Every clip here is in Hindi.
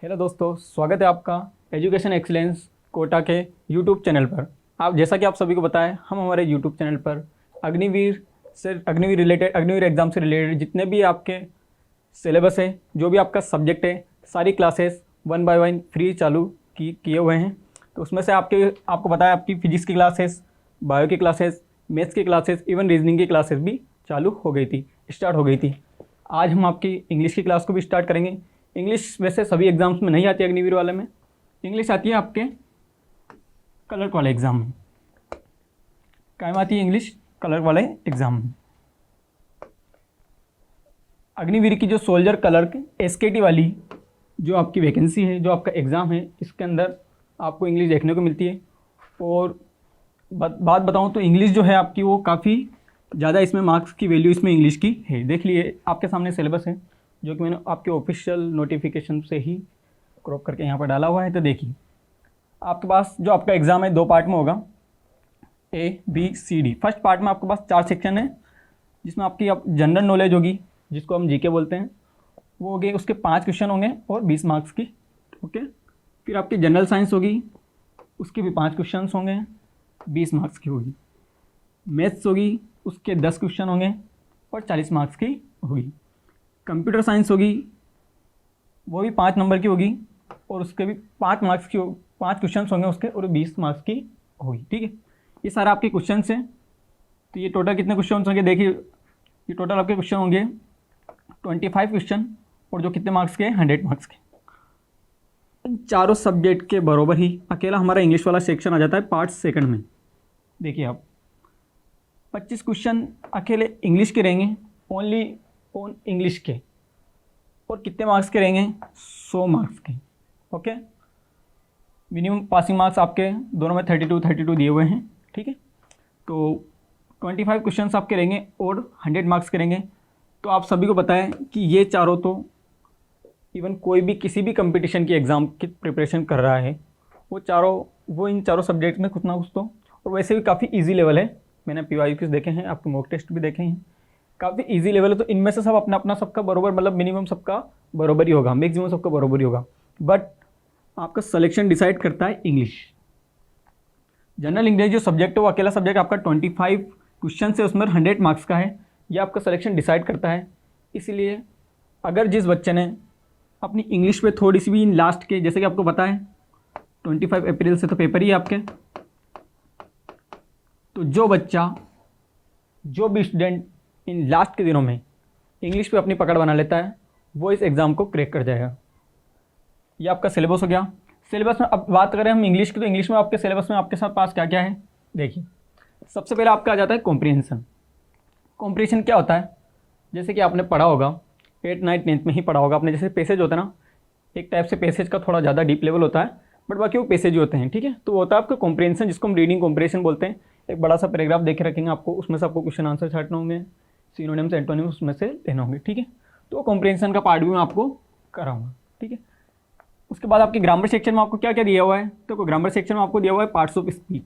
हेलो दोस्तों, स्वागत है आपका एजुकेशन एक्सीलेंस कोटा के यूट्यूब चैनल पर। आप जैसा कि आप सभी को पता है, हम हमारे यूट्यूब चैनल पर अग्निवीर एग्ज़ाम से रिलेटेड जितने भी आपके सिलेबस है, जो भी आपका सब्जेक्ट है, सारी क्लासेस 1 बाय 1 फ्री चालू किए हुए हैं। तो उसमें से आपको पता है, आपकी फिजिक्स की क्लासेस, बायो की क्लासेस, मैथ्स की क्लासेस, इवन रीजनिंग की क्लासेस भी स्टार्ट हो गई थी। आज हम आपकी इंग्लिश की क्लास को भी स्टार्ट करेंगे। इंग्लिश वैसे सभी एग्जाम्स में नहीं आती है, अग्निवीर वाले में इंग्लिश आती है आपके कलर वाले एग्ज़ाम में। कायम आती है इंग्लिश कलर वाले एग्ज़ाम में। अग्निवीर की जो सोल्जर क्लर्क एसकेटी वाली जो आपकी वैकेंसी है, जो आपका एग्ज़ाम है, इसके अंदर आपको इंग्लिश देखने को मिलती है। और बात बताऊं तो इंग्लिश जो है आपकी, वो काफ़ी ज़्यादा इसमें मार्क्स की वैल्यू इसमें इंग्लिश की है। देख लिए आपके सामने सिलेबस है, जो कि मैंने आपके ऑफिशियल नोटिफिकेशन से ही क्रॉप करके यहाँ पर डाला हुआ है। तो देखिए, आपके पास जो आपका एग्ज़ाम है 2 पार्ट में होगा, ABCD। फर्स्ट पार्ट में आपके पास 4 सेक्शन है, जिसमें आपकी जनरल नॉलेज होगी, जिसको हम जीके बोलते हैं, वो हो गए। उसके 5 क्वेश्चन होंगे और 20 मार्क्स की। ओके। फिर आपकी जनरल साइंस होगी, उसके भी 5 क्वेश्चन होंगे, 20 मार्क्स की होगी। मैथ्स होगी, उसके 10 क्वेश्चन होंगे और 40 मार्क्स की होगी। कंप्यूटर साइंस होगी, वो भी 5 नंबर की होगी और उसके भी 5 मार्क्स की 5 क्वेश्चन होंगे उसके, और 20 मार्क्स की होगी। ठीक है, ये सारा आपके क्वेश्चन हैं। तो ये टोटल कितने क्वेश्चन होंगे, देखिए, ये टोटल आपके क्वेश्चन होंगे 25 क्वेश्चन, और जो कितने मार्क्स के, 100 मार्क्स के। चारों सब्जेक्ट के बराबर ही अकेला हमारा इंग्लिश वाला सेक्शन आ जाता है पार्ट सेकंड में। देखिए आप, 25 क्वेश्चन अकेले इंग्लिश के रहेंगे, ओनली ऑन इंग्लिश के, और कितने मार्क्स के रहेंगे, 100 मार्क्स के। ओके। मिनिमम पासिंग मार्क्स आपके दोनों में 32 दिए हुए हैं। ठीक है, तो 25 क्वेश्चन आपके रहेंगे और 100 मार्क्स के रहेंगे। तो आप सभी को पता है कि ये चारों, तो इवन कोई भी किसी भी कंपटीशन की एग्ज़ाम की प्रिपरेशन कर रहा है, वो इन चारों सब्जेक्ट में कुछ ना कुछ तो, और वैसे भी काफ़ी ईजी लेवल है। मैंने PYQs देखे हैं, आपके मॉक टेस्ट भी देखे हैं, काफ़ी इजी लेवल है। तो इनमें से सब अपना अपना सबका बराबर, मतलब मिनिमम सबका बराबर ही होगा, मैक्सिमम सबका बराबर ही होगा। बट आपका सिलेक्शन डिसाइड करता है इंग्लिश। जनरल इंग्लिश जो सब्जेक्ट है, वो अकेला सब्जेक्ट आपका 25 क्वेश्चन से, उसमें 100 मार्क्स का है। ये आपका सिलेक्शन डिसाइड करता है। इसीलिए अगर जिस बच्चे ने अपनी इंग्लिश पे थोड़ी सी भी लास्ट के, जैसे कि आपको पता है 25 अप्रैल से तो पेपर ही है आपके, तो जो भी स्टूडेंट इन लास्ट के दिनों में इंग्लिश पे अपनी पकड़ बना लेता है, वो इस एग्ज़ाम को क्रैक कर जाएगा। ये आपका सिलेबस हो गया। सिलेबस में अब बात करें हम इंग्लिश की, तो इंग्लिश में आपके सिलेबस में आपके साथ पास क्या क्या है, देखिए। सबसे पहले आपका आ जाता है कॉम्प्रिहेंशन। कॉम्प्रिहेंशन क्या होता है, जैसे कि आपने पढ़ा होगा 8th 9th 10th में ही पढ़ा होगा आपने, जैसे पैसेज होता है ना, एक टाइप से पैसेज का थोड़ा ज़्यादा डीप लेवल होता है, बट बाकी वो पैसेज ही होते हैं। ठीक है, तो वो होता है आपका कॉम्प्रिहेंशन, जिसको हम रीडिंग कॉम्प्रिहेंशन बोलते हैं। एक बड़ा सा पैराग्राफ देखे रखेंगे आपको, उसमें से आपको क्वेश्चन आंसर छाटने होंगे, सिनोनिम्स एंटोनिम्स उसमें से लेना होंगे। ठीक है, तो कॉम्प्रिहेंशन का पार्ट भी मैं आपको कराऊंगा। ठीक है, उसके बाद आपके ग्रामर सेक्शन में आपको क्या क्या दिया हुआ है, तो ग्रामर सेक्शन में आपको दिया हुआ है parts of speech.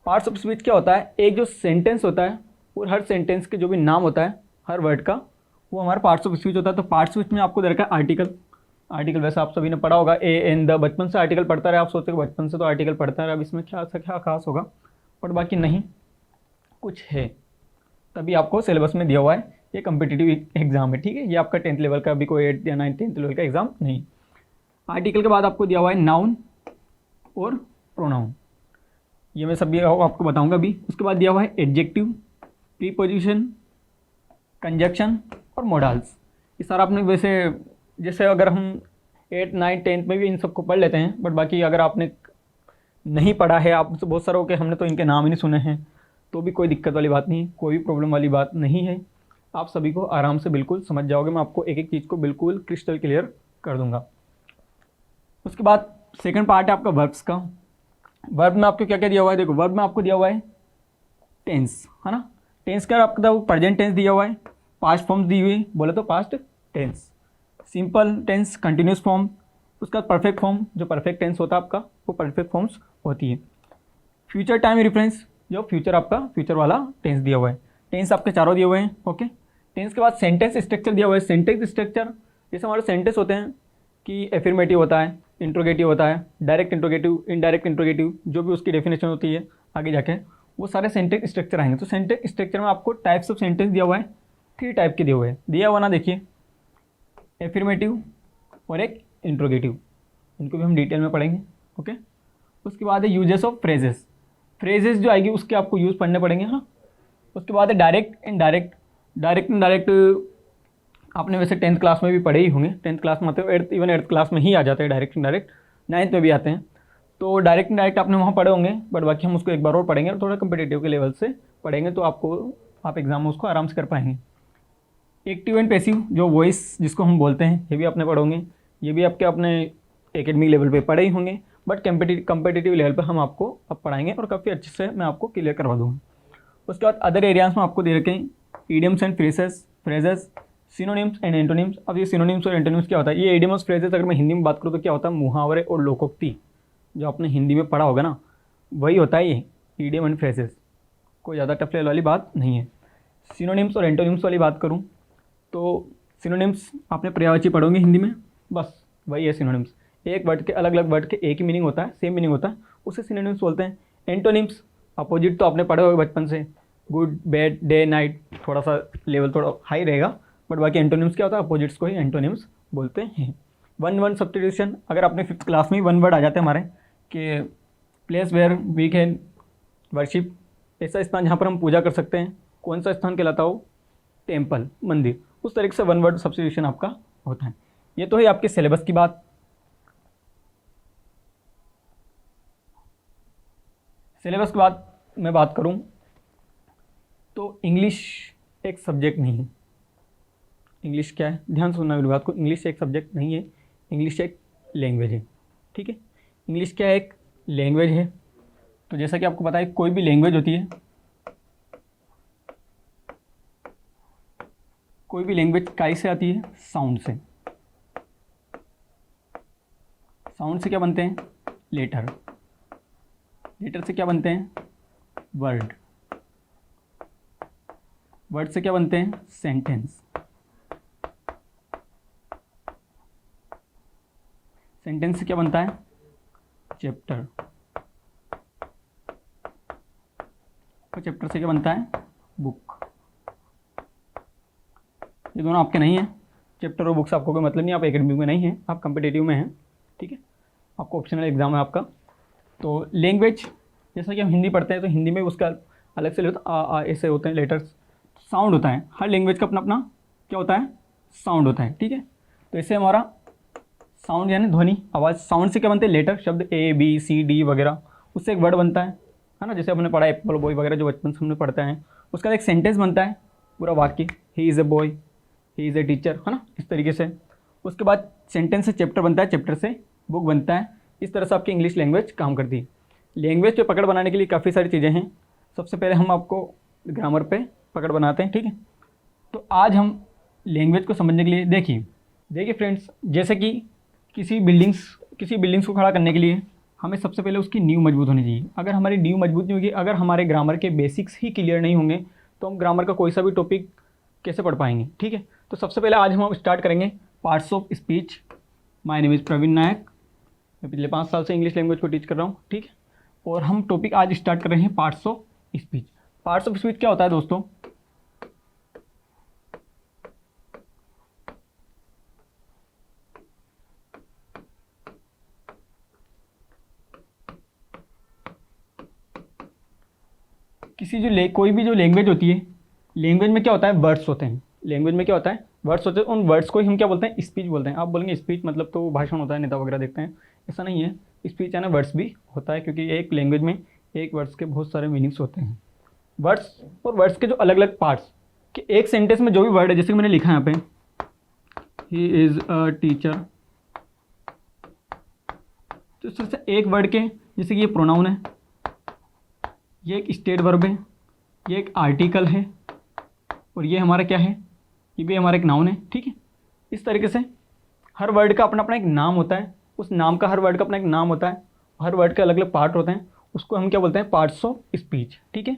Parts of speech क्या होता है, एक जो सेंटेंस होता है, और हर सेंटेंस के जो भी नाम होता है हर वर्ड का, वो हमारा पार्ट्स ऑफ स्पीच होता है। तो पार्ट्स ऑफ स्पीच में आपको दे रखा है आर्टिकल। वैसे आप सभी ने पढ़ा होगा, ए एन द, बचपन से आर्टिकल पढ़ता रहे, आप सोचते बचपन से तो आर्टिकल पढ़ता रहे, अब इसमें क्या खास होगा, बट बाकी नहीं कुछ है, तभी आपको सिलेबस में दिया हुआ है। ये कम्पिटिटिव एग्जाम है। ठीक है, ये आपका 10th लेवल का, अभी कोई 8th या 9th 10th लेवल का एग्जाम नहीं। आर्टिकल के बाद आपको दिया हुआ है नाउन और प्रोनाउन, ये मैं सभी आपको बताऊंगा अभी। उसके बाद दिया हुआ है एडजेक्टिव, प्रीपोजिशन, कंजक्शन और मॉडल्स। ये सारा आपने वैसे, जैसे अगर हम 8th 9th 10th में भी इन सबको पढ़ लेते हैं, बट बाकी अगर आपने नहीं पढ़ा है, आपसे बहुत सारे के हमने तो इनके नाम ही नहीं सुने हैं, तो भी कोई दिक्कत वाली बात नहीं है, कोई भी प्रॉब्लम वाली बात नहीं है। आप सभी को आराम से बिल्कुल समझ जाओगे, मैं आपको एक एक चीज़ को बिल्कुल क्रिस्टल क्लियर कर दूंगा। उसके बाद सेकंड पार्ट है आपका वर्ब्स का। वर्ब में आपको क्या क्या दिया हुआ है, देखो, वर्ब में आपको दिया हुआ है टेंस, है ना। टेंस का आपका प्रेजेंट टेंस दिया हुआ है, पास्ट फॉर्म्स दी हुई, बोले तो past tense, simple tense, continuous form, उसका परफेक्ट फॉर्म, जो परफेक्ट टेंस होता है आपका, वो परफेक्ट फॉर्म्स होती है। फ्यूचर टाइम रेफरेंस, जो फ्यूचर आपका फ्यूचर वाला टेंस दिया हुआ है। टेंस आपके चारों दिए हुए हैं। ओके, टेंस के बाद सेंटेंस स्ट्रक्चर दिया हुआ है। सेंटेंस स्ट्रक्चर, जैसे हमारे सेंटेंस होते हैं, कि एफर्मेटिव होता है, इंट्रोगेटिव होता है, डायरेक्ट इंट्रोगेटिव, इनडायरेक्ट इंट्रोगेटिव, जो भी उसकी डेफिनेशन होती है आगे जाके, वो सारे सेंटेंस स्ट्रक्चर आएंगे। तो सेंटेंस स्ट्रक्चर में आपको टाइप्स ऑफ सेंटेंस दिया हुआ है, 3 टाइप के दिए हुए हैं, दिया हुआ ना, देखिए, एफर्मेटिव और एक इंट्रोगेटिव, इनको भी हम डिटेल में पढ़ेंगे। ओके, उसके बाद है यूजेस ऑफ फ्रेजेस, फ्रेजेस जो आएगी उसके आपको यूज़ पढ़ने पड़ेंगे। हाँ, उसके बाद है डायरेक्ट इनडायरेक्ट, डायरेक्ट इनडायरेक्ट आपने वैसे 10th क्लास में भी पढ़े ही होंगे, 10th क्लास में आते हो, इवन 8th क्लास में ही आ जाते हैं डायरेक्ट इनडायरेक्ट, 9th में भी आते हैं। तो डायरेक्ट इनडायरेक्ट आपने वहाँ पढ़े होंगे, बट बाकी हम उसको एक बार और पढ़ेंगे और थोड़ा कम्पिटेटिव के लेवल से पढ़ेंगे, तो आप एग्जाम में उसको आराम से कर पाएंगे। एक्टिव एंड पैसिव, जो वॉइस जिसको हम बोलते हैं, ये भी आपने पढ़ोगे, ये भी आपके अपने एकेडमिक लेवल पे पढ़े ही होंगे, बट कम्पिटेटिव लेवल पे हम आपको अब पढ़ाएंगे और काफ़ी अच्छे से मैं आपको क्लियर करवा दूँगा। उसके बाद अदर एरियाज में आपको दे रखे हैं idioms and phrases, synonyms and antonyms. अब ये सिनोनिम्स और एंटोनिम्स क्या होता है, ये इडियम्स फ्रेजेस अगर मैं हिंदी में बात करूँ तो क्या होता है, मुहावरे और लोकोक्ति, जो आपने हिंदी में पढ़ा होगा ना, वही होता है ये इडियम एंड फ्रेजेस, कोई ज़्यादा टफ लेवल वाली बात नहीं है। सिनोनिम्स और एंटोनिम्स वाली बात करूँ तो सिनोनिम्स आपने पर्यायवाची पढ़ोगे हिंदी में, बस वही है सिनोनिम्स, एक वर्ड के अलग अलग वर्ड के एक ही मीनिंग होता है, सेम मीनिंग होता है, उसे सिनोनिम्स बोलते हैं। एंटोनिम्स अपोजिट तो आपने पढ़े होगे बचपन से, गुड, बैड, डे, नाइट, थोड़ा सा लेवल थोड़ा हाई रहेगा, बट बाकी एंटोनिम्स क्या होता है, अपोजिट्स को ही एंटोनिम्स बोलते हैं। वन सब्स्टिट्यूशन, अगर आपने 5th क्लास में ही 1 वर्ड आ जाते हैं हमारे कि place where we can worship, ऐसा स्थान जहाँ पर हम पूजा कर सकते हैं, कौन सा स्थान कहलाता हो, टेम्पल, मंदिर, उस तरीके से 1 वर्ड सब्स्टिट्यूशन आपका होता है। ये तो है आपके सिलेबस की बात। सिलेबस के बाद मैं बात करूं तो इंग्लिश एक सब्जेक्ट नहीं है। इंग्लिश क्या है, ध्यान सुनना मेरी बात को, इंग्लिश एक सब्जेक्ट नहीं है, इंग्लिश एक लैंग्वेज है। ठीक है, इंग्लिश क्या है, एक लैंग्वेज है। तो जैसा कि आपको पता है कोई भी लैंग्वेज होती है, कोई भी लैंग्वेज काय से आती है, साउंड से। साउंड से क्या बनते हैं, लेटर, लेटर से क्या बनते हैं, वर्ड, वर्ड से क्या बनते हैं, सेंटेंस, सेंटेंस से क्या बनता है, चैप्टर, और चैप्टर से क्या बनता है, बुक। ये दोनों आपके नहीं हैं, चैप्टर और बुक्स आपको कोई मतलब नहीं, आप एकेडमिक में नहीं हैं, आप कम्पिटेटिव में हैं। ठीक है, आपको ऑप्शनल एग्जाम है आपका। तो लैंग्वेज, जैसा कि हम हिंदी पढ़ते हैं तो हिंदी में उसका अलग से ऐसे होते हैं लेटर्स, साउंड होता है, हर लैंग्वेज का अपना अपना क्या होता है, साउंड होता है। ठीक है, तो इससे हमारा साउंड यानी ध्वनि, आवाज़, साउंड से क्या बनते हैं, लेटर, शब्द A B C D वगैरह, उससे एक वर्ड बनता है ना, जैसे हमने पढ़ा एप्पल बॉय वगैरह जो बचपन से हमने पढ़ते हैं, उसका एक सेंटेंस बनता है, पूरा वाक्य, he is a boy, he is a teacher, है ना, इस तरीके से। उसके बाद सेंटेंस से चैप्टर बनता है, चैप्टर से बुक बनता है। इस तरह से आपकी इंग्लिश लैंग्वेज काम करती है। लैंग्वेज पे पकड़ बनाने के लिए काफ़ी सारी चीज़ें हैं। सबसे पहले हम आपको ग्रामर पे पकड़ बनाते हैं। ठीक है, तो आज हम लैंग्वेज को समझने के लिए देखिए फ्रेंड्स, जैसे कि किसी बिल्डिंग्स को खड़ा करने के लिए हमें सबसे पहले उसकी नींव मजबूत होनी चाहिए। अगर हमारी नींव मजबूत नहीं होगी, अगर हमारे ग्रामर के बेसिक्स ही क्लियर नहीं होंगे, तो हम ग्रामर का कोई सा भी टॉपिक कैसे पढ़ पाएंगे। ठीक है, तो सबसे पहले आज हम स्टार्ट करेंगे parts of speech. My name is Praveen Nayak, मैं पिछले 5 साल से इंग्लिश लैंग्वेज को टीच कर रहा हूँ। ठीक है, और हम टॉपिक आज स्टार्ट कर रहे हैं parts of speech. Parts of speech क्या होता है दोस्तों, कोई भी जो लैंग्वेज होती है, लैंग्वेज में क्या होता है, वर्ड्स होते हैं। लैंग्वेज में क्या होता है, वर्ड्स होते हैं। उन वर्ड्स को ही हम क्या बोलते हैं, स्पीच बोलते हैं। आप बोलेंगे स्पीच मतलब तो भाषण होता है, नेता वगैरह देखते हैं, ऐसा नहीं है। स्पीच है ना, वर्ड्स भी होता है, क्योंकि एक लैंग्वेज में एक वर्ड्स के बहुत सारे मीनिंग्स होते हैं। वर्ड्स और वर्ड्स के जो अलग अलग पार्ट्स, कि एक सेंटेंस में जो भी वर्ड है, जैसे कि मैंने लिखा है यहाँ पे, ही इज़ अ टीचर, तो इस तरह से एक वर्ड के, जैसे कि ये प्रोनाउन है, ये एक स्टेट वर्ब है, ये एक आर्टिकल है, और ये हमारा क्या है, ये भी हमारा एक नाउन है। ठीक है, इस तरीके से हर वर्ड का अपना अपना एक नाम होता है, उस नाम का, हर वर्ड का अपना एक नाम होता है, हर वर्ड के अलग अलग पार्ट होते हैं, उसको हम क्या बोलते हैं, पार्ट्स ऑफ स्पीच। ठीक है,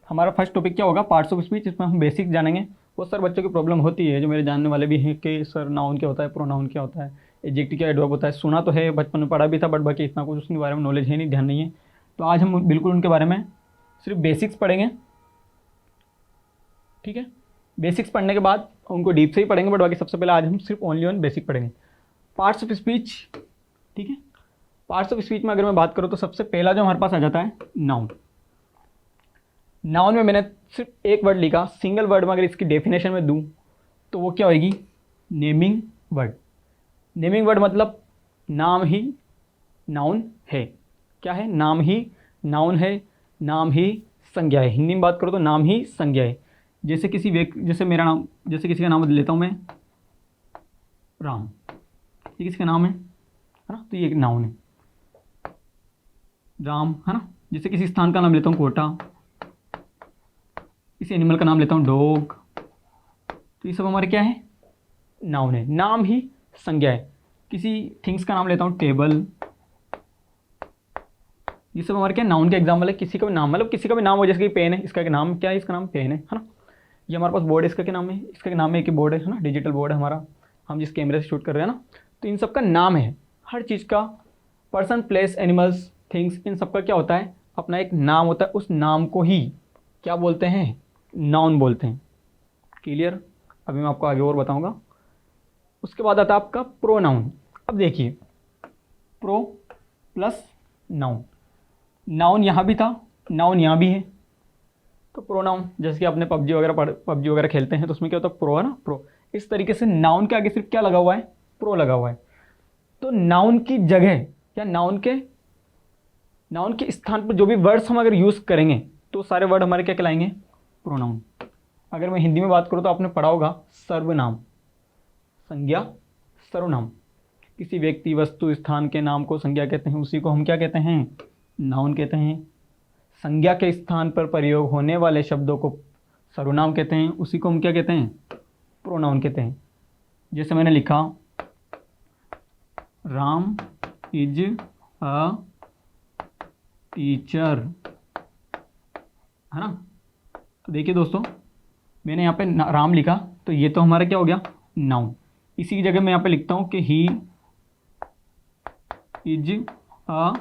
हमारा फर्स्ट टॉपिक क्या होगा, पार्ट्स ऑफ स्पीच। इसमें हम बेसिक जानेंगे। बहुत सारे बच्चों की प्रॉब्लम होती है, जो मेरे जानने वाले भी हैं, कि सर नाउन क्या होता है, प्रोनाउन क्या होता है, एडजेक्टिव क्या एडवर्ब होता है, सुना तो है, बचपन में पढ़ा भी था, बट बाकी इतना कुछ उसके बारे में नॉलेज है नहीं, ध्यान नहीं है। तो आज हम बिल्कुल उनके बारे में सिर्फ बेसिक्स पढ़ेंगे, ठीक है। बेसिक्स पढ़ने के बाद उनको डीप से ही पढ़ेंगे, बट बाकी सबसे पहले आज हम सिर्फ ओनली ऑन बेसिक पढ़ेंगे। पार्ट्स ऑफ स्पीच, ठीक है। पार्ट्स ऑफ स्पीच में अगर मैं बात करूँ तो सबसे पहला जो हमारे पास आ जाता है नाउन। नाउन में मैंने सिर्फ एक वर्ड लिखा, सिंगल वर्ड में अगर इसकी डेफिनेशन में दूँ तो वो क्या होगी, नेमिंग वर्ड। नेमिंग वर्ड मतलब नाम ही नाउन है। क्या है, नाम ही नाउन है, नाम ही संज्ञा है। हिंदी में बात करो तो नाम ही संज्ञा है। जैसे किसी व्यक्ति, जैसे मेरा नाम, जैसे किसी का नाम लेता हूँ मैं राम, ये किसी का नाम है ना, तो ये एक नाउन है राम, है ना। जैसे किसी स्थान का नाम लेता हूँ कोटा, किसी एनिमल का नाम लेता हूँ डॉग, तो ये सब हमारे क्या है, नाउन है, नाम ही संज्ञा है। किसी थिंग्स का नाम लेता हूँ टेबल, ये सब हमारे क्या नाउन के एग्जाम्पल है। किसी का भी नाम, मतलब किसी का भी नाम हो, जैसे कि पेन है, इसका क्या नाम क्या है, इसका नाम पेन है ना। ये हमारे पास बोर्ड है, इसका क्या नाम है, इसका नाम है कि बोर्ड है ना, डिजिटल बोर्ड है हमारा, हम जिस कैमरे से शूट कर रहे हैं ना। तो इन सब का नाम है, हर चीज़ का, पर्सन, प्लेस, एनिमल्स, थिंग्स, इन सब का क्या होता है, अपना एक नाम होता है। उस नाम को ही क्या बोलते हैं, नाउन बोलते हैं। क्लियर, अभी मैं आपको आगे और बताऊंगा। उसके बाद आता है आपका प्रोनाउन। अब देखिए, प्रो प्लस नाउन, नाउन यहाँ भी था, नाउन यहाँ भी है, तो प्रोनाउन। जैसे कि आपने पबजी वगैरह खेलते हैं तो उसमें क्या होता है, प्रो है ना, प्रो। इस तरीके से नाउन के आगे सिर्फ क्या लगा हुआ है, प्रो लगा हुआ है। तो नाउन की जगह या नाउन के स्थान पर जो भी वर्ड्स हम अगर यूज़ करेंगे तो सारे वर्ड हमारे क्या कहलाएंगे, प्रोनाउन। अगर मैं हिंदी में बात करूँ तो आपने पढ़ा होगा सर्वनाम, संज्ञा, सर्वनाम। किसी व्यक्ति, वस्तु, स्थान के नाम को संज्ञा कहते हैं, उसी को हम क्या कहते हैं, नाउन कहते हैं। संज्ञा के स्थान पर प्रयोग होने वाले शब्दों को सर्वनाम कहते हैं, उसी को हम क्या कहते हैं, प्रोनाउन कहते हैं। जैसे मैंने लिखा राम इज अ टीचर, है ना। तो देखिए दोस्तों, मैंने यहाँ पे राम लिखा, तो ये तो हमारा क्या हो गया, नाउन। इसी की जगह मैं यहाँ पे लिखता हूँ कि ही इज अ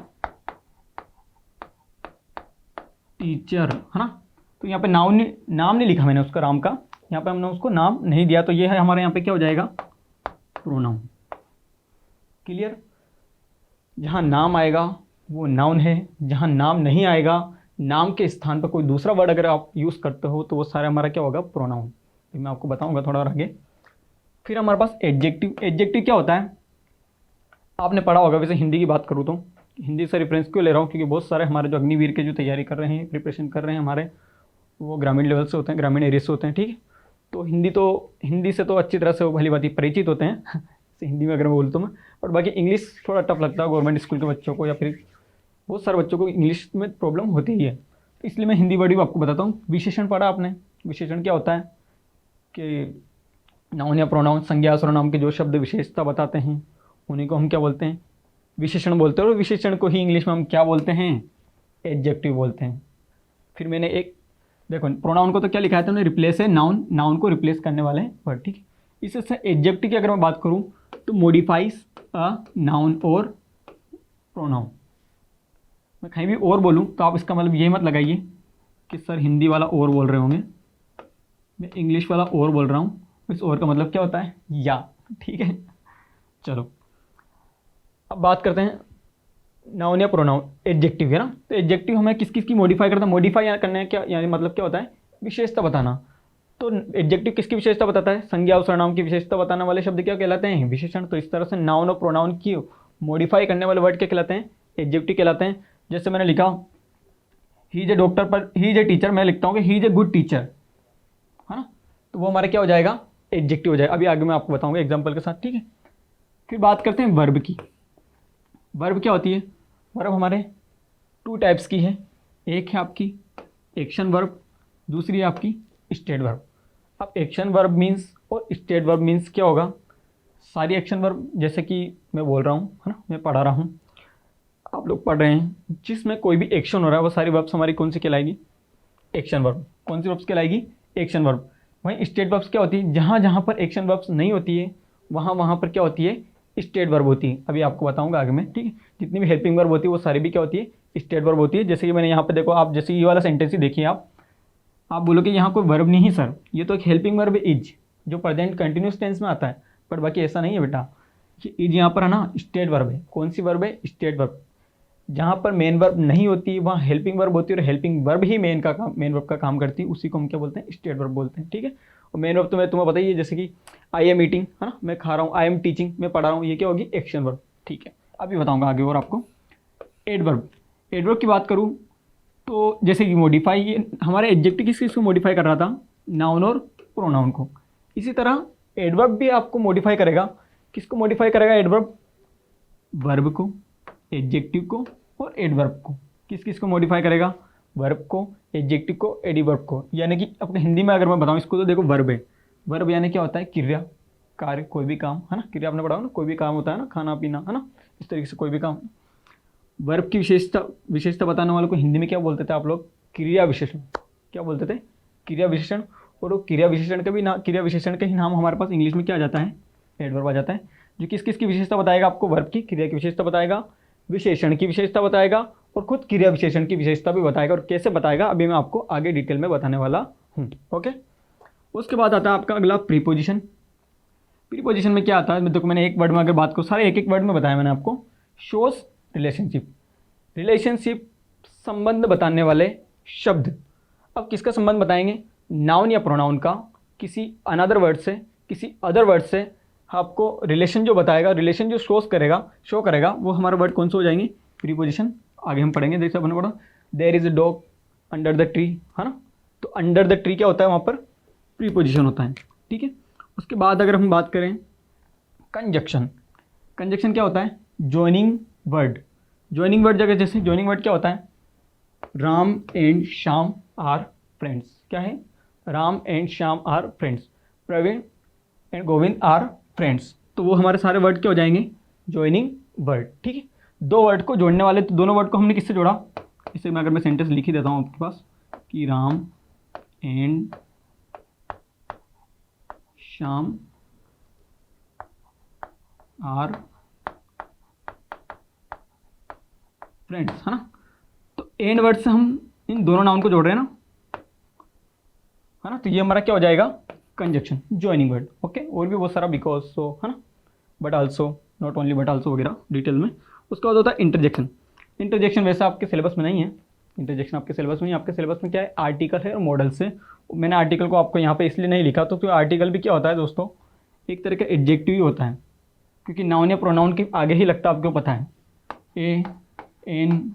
टीचर, है ना। तो यहाँ पे नाम नहीं लिखा मैंने उसका, राम का, यहाँ पे हमने उसको नाम नहीं दिया, तो ये है हमारे यहाँ पे क्या हो जाएगा, प्रोनाउन। क्लियर, जहाँ नाम आएगा वो नाउन है, जहाँ नाम नहीं आएगा, नाम के स्थान पर कोई दूसरा वर्ड अगर आप यूज़ करते हो तो वो सारा हमारा क्या होगा, प्रोनाउन। तो मैं आपको बताऊंगा थोड़ा और आगे। फिर हमारे पास एडजेक्टिव। एडजेक्टिव क्या होता है, आपने पढ़ा होगा। वैसे हिंदी की बात करूँ तो हिंदी से रेफरेंस क्यों ले रहा हूँ, क्योंकि बहुत सारे हमारे जो अग्निवीर के जो तैयारी कर रहे हैं, प्रिपरेशन कर रहे हैं हमारे, वो ग्रामीण लेवल से होते हैं, ग्रामीण एरिया से होते हैं, ठीक है। तो हिंदी से तो अच्छी तरह से वो भली बात परिचित होते हैं हिंदी में अगर मैं बोलूँ तो मैं, और बाकी इंग्लिश थोड़ा टफ लगता है गवर्नमेंट स्कूल के बच्चों को, या फिर बहुत सारे बच्चों को इंग्लिश में प्रॉब्लम होती ही है। तो इसलिए मैं हिंदी वर्ड भी आपको बताता हूँ। विशेषण पढ़ा आपने, विशेषण क्या होता है कि नाउन या प्रोनाउन, संज्ञा सर्वनाम के जो शब्द विशेषता बताते हैं उन्हीं को हम क्या बोलते हैं, विशेषण बोलते हैं। और विशेषण को ही इंग्लिश में हम क्या बोलते हैं, एडजेक्टिव बोलते हैं। फिर मैंने एक देखो, प्रोनाउन को तो क्या लिखा है तुमने, रिप्लेस है नाउन, नाउन को रिप्लेस करने वाले वर्ड, ठीक है। इससे एडजेक्टिव की अगर मैं बात करूँ तो मोडिफाइज अ नाउन और प्रोनाउन। मैं कहीं भी और बोलूँ तो आप इसका मतलब ये मत लगाइए कि सर हिंदी वाला और बोल रहे होंगे, मैं इंग्लिश वाला और बोल रहा हूँ। इस और का मतलब क्या होता है, या, ठीक है। चलो अब बात करते हैं नाउन या प्रोनाउन, एडजेक्टिव है ना। तो एडजेक्टिव हमें किस किस की मॉडिफाई करता है, मॉडिफाई करने क्या यानी मतलब क्या होता है, विशेषता बताना। तो एडजेक्टिव किसकी विशेषता बताता है, संज्ञा और सर्वनाम की विशेषता बताने वाले शब्द क्या कहलाते हैं, विशेषण। तो इस तरह से नाउन और प्रोनाउन की मॉडिफाई करने वाले वर्ड क्या कहलाते हैं, एडजेक्टिव कहलाते हैं। जैसे मैंने लिखा ही इज ए डॉक्टर, पर ही इज ए टीचर मैं लिखता हूँ कि he is a good teacher, है ना। तो वो हमारे क्या हो जाएगा, एडजेक्टिव हो जाएगा। अभी आगे मैं आपको बताऊंगा एग्जाम्पल के साथ, ठीक है। फिर बात करते हैं वर्ब की। वर्ब क्या होती है, वर्ब हमारे 2 टाइप्स की है। एक है आपकी एक्शन वर्ब, दूसरी है आपकी स्टेट वर्ब। अब एक्शन वर्ब मीन्स और स्टेट वर्ब मीन्स क्या होगा, सारी एक्शन वर्ब, जैसे कि मैं बोल रहा हूँ, है ना, मैं पढ़ा रहा हूँ, आप लोग पढ़ रहे हैं, जिसमें कोई भी एक्शन हो रहा है वो सारी वर्ब्स हमारी कौन सी कहलाएगी, एक्शन वर्ब। कौन सी वर्ब्स कहलाएगी, एक्शन वर्ब। वहीं स्टेट वर्ब्स क्या होती है, जहाँ जहाँ पर एक्शन वर्ब्स नहीं होती है वहाँ वहाँ पर क्या होती है, स्टेट वर्ब होती है, अभी आपको बताऊंगा आगे में, ठीक है। जितनी भी हेल्पिंग वर्ब होती है वो सारी भी क्या होती है, स्टेट वर्ब होती है। जैसे कि मैंने यहाँ पे देखो, आप जैसे ये वाला सेंटेंस ही देखिए, आप बोलो कि यहाँ कोई वर्ब नहीं सर, ये तो एक हेल्पिंग वर्ब इज, जो प्रेजेंट कंटिन्यूस टेंस में आता है, बट बाकी ऐसा नहीं है बेटा। ये इज यहाँ पर है ना, स्टेट वर्ब है। कौन सी वर्ब है, स्टेट वर्ब। जहाँ पर मेन वर्ब नहीं होती वहाँ हेल्पिंग वर्ब होती है, और हेल्पिंग वर्ब ही मेन वर्ब का काम करती है, उसी को हम क्या बोलते हैं, स्टेट वर्ब बोलते हैं, ठीक है। और मेन वर्ब तो मैं तुम्हें पता ही है, जैसे कि आई एम ईटिंग है ना, मैं खा रहा हूँ, आई एम टीचिंग, मैं पढ़ा रहा हूँ, ये क्या होगी, एक्शन वर्ब, ठीक है। अभी बताऊँगा आगे और आपको। एडवर्ब, एडवर्ब की बात करूँ तो जैसे कि मॉडिफाई, ये हमारे एडजेक्टिव किस चीज़ को मॉडिफाई कर रहा था, नाउन और प्रोनाउन को। इसी तरह एडवर्ब भी आपको मॉडिफाई करेगा। किसको मॉडिफाई करेगा एडवर्ब, वर्ब को, एडजेक्टिव को और एडवर्ब को। किस किस को मॉडिफाई करेगा, वर्ब को, एडजेक्टिव को, एडवर्ब को। यानी कि अपने हिंदी में अगर मैं बताऊं इसको तो देखो, वर्ब है। वर्ब यानी क्या होता है, क्रिया, कार्य, कोई भी काम, है ना। क्रिया आपने पढ़ा ना, कोई भी काम होता है ना, खाना पीना, है ना, इस तरीके से कोई भी काम। वर्ब की विशेषता बताने वालों को हिंदी में क्या बोलते थे आप लोग, क्रिया विशेषण। क्या बोलते थे, क्रिया विशेषण। और वो क्रिया विशेषण का भी ना, क्रिया विशेषण का ही नाम हमारे पास इंग्लिश में क्या आ जाता है, एडवर्ब आ जाता है, जो किस किस की विशेषता बताएगा आपको, वर्ब की, क्रिया की विशेषता बताएगा, विशेषण की विशेषता बताएगा, और खुद क्रिया विशेषण की विशेषता भी बताएगा। और कैसे बताएगा अभी मैं आपको आगे डिटेल में बताने वाला हूँ, ओके। उसके बाद आता है आपका अगला प्रीपोजिशन। प्रीपोजिशन में क्या आता है, देखो मैंने एक वर्ड में अगर बात करूँ, सारे एक एक वर्ड में बताया मैंने आपको। शोज रिलेशनशिप, रिलेशनशिप संबंध बताने वाले शब्द। अब किसका संबंध बताएंगे, नाउन या प्रोनाउन का, किसी अनदर वर्ड से, किसी अदर वर्ड से आपको रिलेशन जो बताएगा, रिलेशन जो शो करेगा वो हमारा वर्ड कौन सा हो जाएंगे, प्रीपोजिशन। आगे हम पढ़ेंगे, जैसे अपन पढ़ा, there is a dog under the tree, है ना। तो अंडर द ट्री क्या होता है, वहाँ पर प्रीपोजिशन होता है, ठीक है। उसके बाद अगर हम बात करें कंजक्शन, कंजक्शन क्या होता है, ज्वाइनिंग वर्ड। ज्वाइनिंग वर्ड जगह, जैसे ज्वाइनिंग वर्ड क्या होता है, Ram and Shyam are friends. क्या है, Ram and Shyam are friends, Praveen and Govind are friends. तो वो हमारे सारे वर्ड क्या हो जाएंगे, ज्वाइनिंग वर्ड, ठीक है। दो वर्ड को जोड़ने वाले, तो दोनों वर्ड को हमने किससे जोड़ा, इसे मैं अगर मैं सेंटेंस लिख ही देता हूँ आपके पास कि Ram and Shyam are friends, है ना। तो एंड वर्ड से हम इन दोनों नाउन को जोड़ रहे हैं ना, है ना। तो ये हमारा क्या हो जाएगा, कंजक्शन, ज्वाइनिंग वर्ड, ओके। और भी बहुत सारा, बिकॉज, सो, है ना, but also, not only, but also वगैरह डिटेल में। उसके बाद होता है इंटरजेक्शन। इंटरजेक्शन वैसे आपके सिलेबस में नहीं है, इंटरजेक्शन आपके सिलेबस में नहीं, आपके सिलेबस में क्या है, आर्टिकल है और मॉडल से। मैंने आर्टिकल को आपको यहाँ पे इसलिए नहीं लिखा, तो आर्टिकल भी क्या होता है दोस्तों, एक तरह का एडजेक्टिव ही होता है, क्योंकि नाउन या प्रोनाउन के आगे ही लगता है, आपको पता है, ए, एन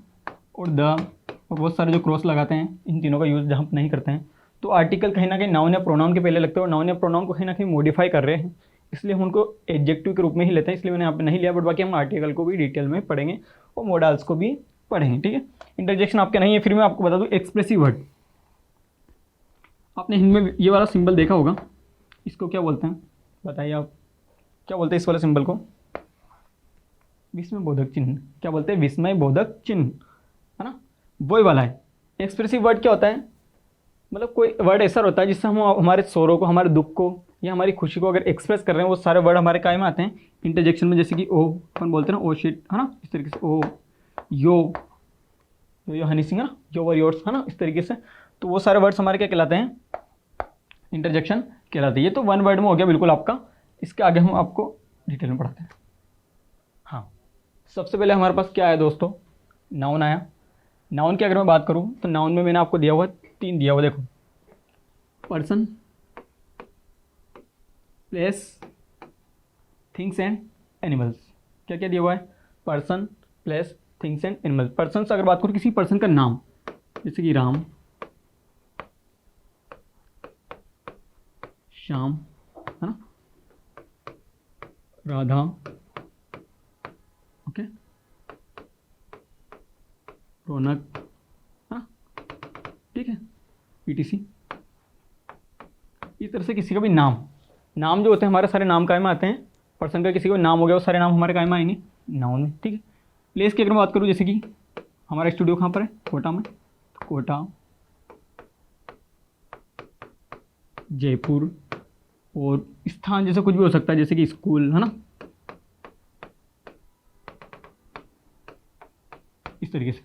और द, और बहुत सारे जो क्रॉस लगाते हैं, इन तीनों का यूज़ जहाँ नहीं करते हैं। तो आर्टिकल कहीं ना कहीं नाउन या प्रोनाउन के पहले लगते हैं, और नाउन या प्रोनाउन को कहीं ना कहीं मॉडिफाई कर रहे हैं, इसलिए हम उनको एडजेक्टिव के रूप में ही लेते हैं, इसलिए मैंने यहाँ पे नहीं लिया। बट बाकी हम आर्टिकल को भी डिटेल में पढ़ेंगे और मॉडल्स को भी पढ़ेंगे, ठीक है। इंटरजेक्शन आपके नहीं है। फिर मैं आपको बता दूँ एक्सप्रेसिव वर्ड। आपने हिंदी में ये वाला सिंबल देखा होगा, इसको क्या बोलते हैं, बताइए आप, क्या बोलते हैं इस वाले सिंबल को, विस्मय बोधक चिन्ह। क्या बोलते हैं, विस्मय बोधक चिन्ह, है ना, वही वाला है। एक्सप्रेसिव वर्ड क्या होता है, मतलब कोई वर्ड ऐसा होता है जिससे हम हमारे शोरों को, हमारे दुख को या हमारी खुशी को अगर एक्सप्रेस कर रहे हैं, वो सारे वर्ड हमारे काय में आते हैं, इंटरजेक्शन में। जैसे कि ओ, अपन बोलते हैं ना, ओ शिट, है ना, इस तरीके से, ओ, यो हनी सिंह, है ना, यो वर योर्स, है ना, इस तरीके से। तो वो सारे वर्ड्स हमारे क्या कहलाते हैं, इंटरजेक्शन कहलाते हैं। ये तो वन वर्ड में हो गया बिल्कुल आपका, इसके आगे हम आपको डिटेल में पढ़ाते हैं। हाँ, सबसे पहले हमारे पास क्या आया दोस्तों, नाउन आया। नाउन की अगर मैं बात करूँ तो नाउन में मैंने आपको दिया हुआ 3 दिया हुआ, देखो, person, place, things and animals. क्या क्या दिया हुआ है, person, place, things and animals. Person से अगर बात करूँ, किसी पर्सन का नाम, जैसे कि राम, श्याम, है ना, राधा, ओके, रौनक, हाँ, ठीक है, पीटीसी। इस तरह से किसी का भी नाम जो होते हैं, हमारे सारे नाम काय में आते हैं। पर्सन का किसी का नाम हो गया, वो सारे नाम हमारे काय में आएंगे, नाउन में, ठीक है। प्लेस की अगर मैं बात करूँ, जैसे कि हमारा स्टूडियो कहाँ पर है, कोटा में, तो कोटा, जयपुर। और स्थान जैसे कुछ भी हो सकता है, जैसे कि स्कूल, है ना, इस तरीके से,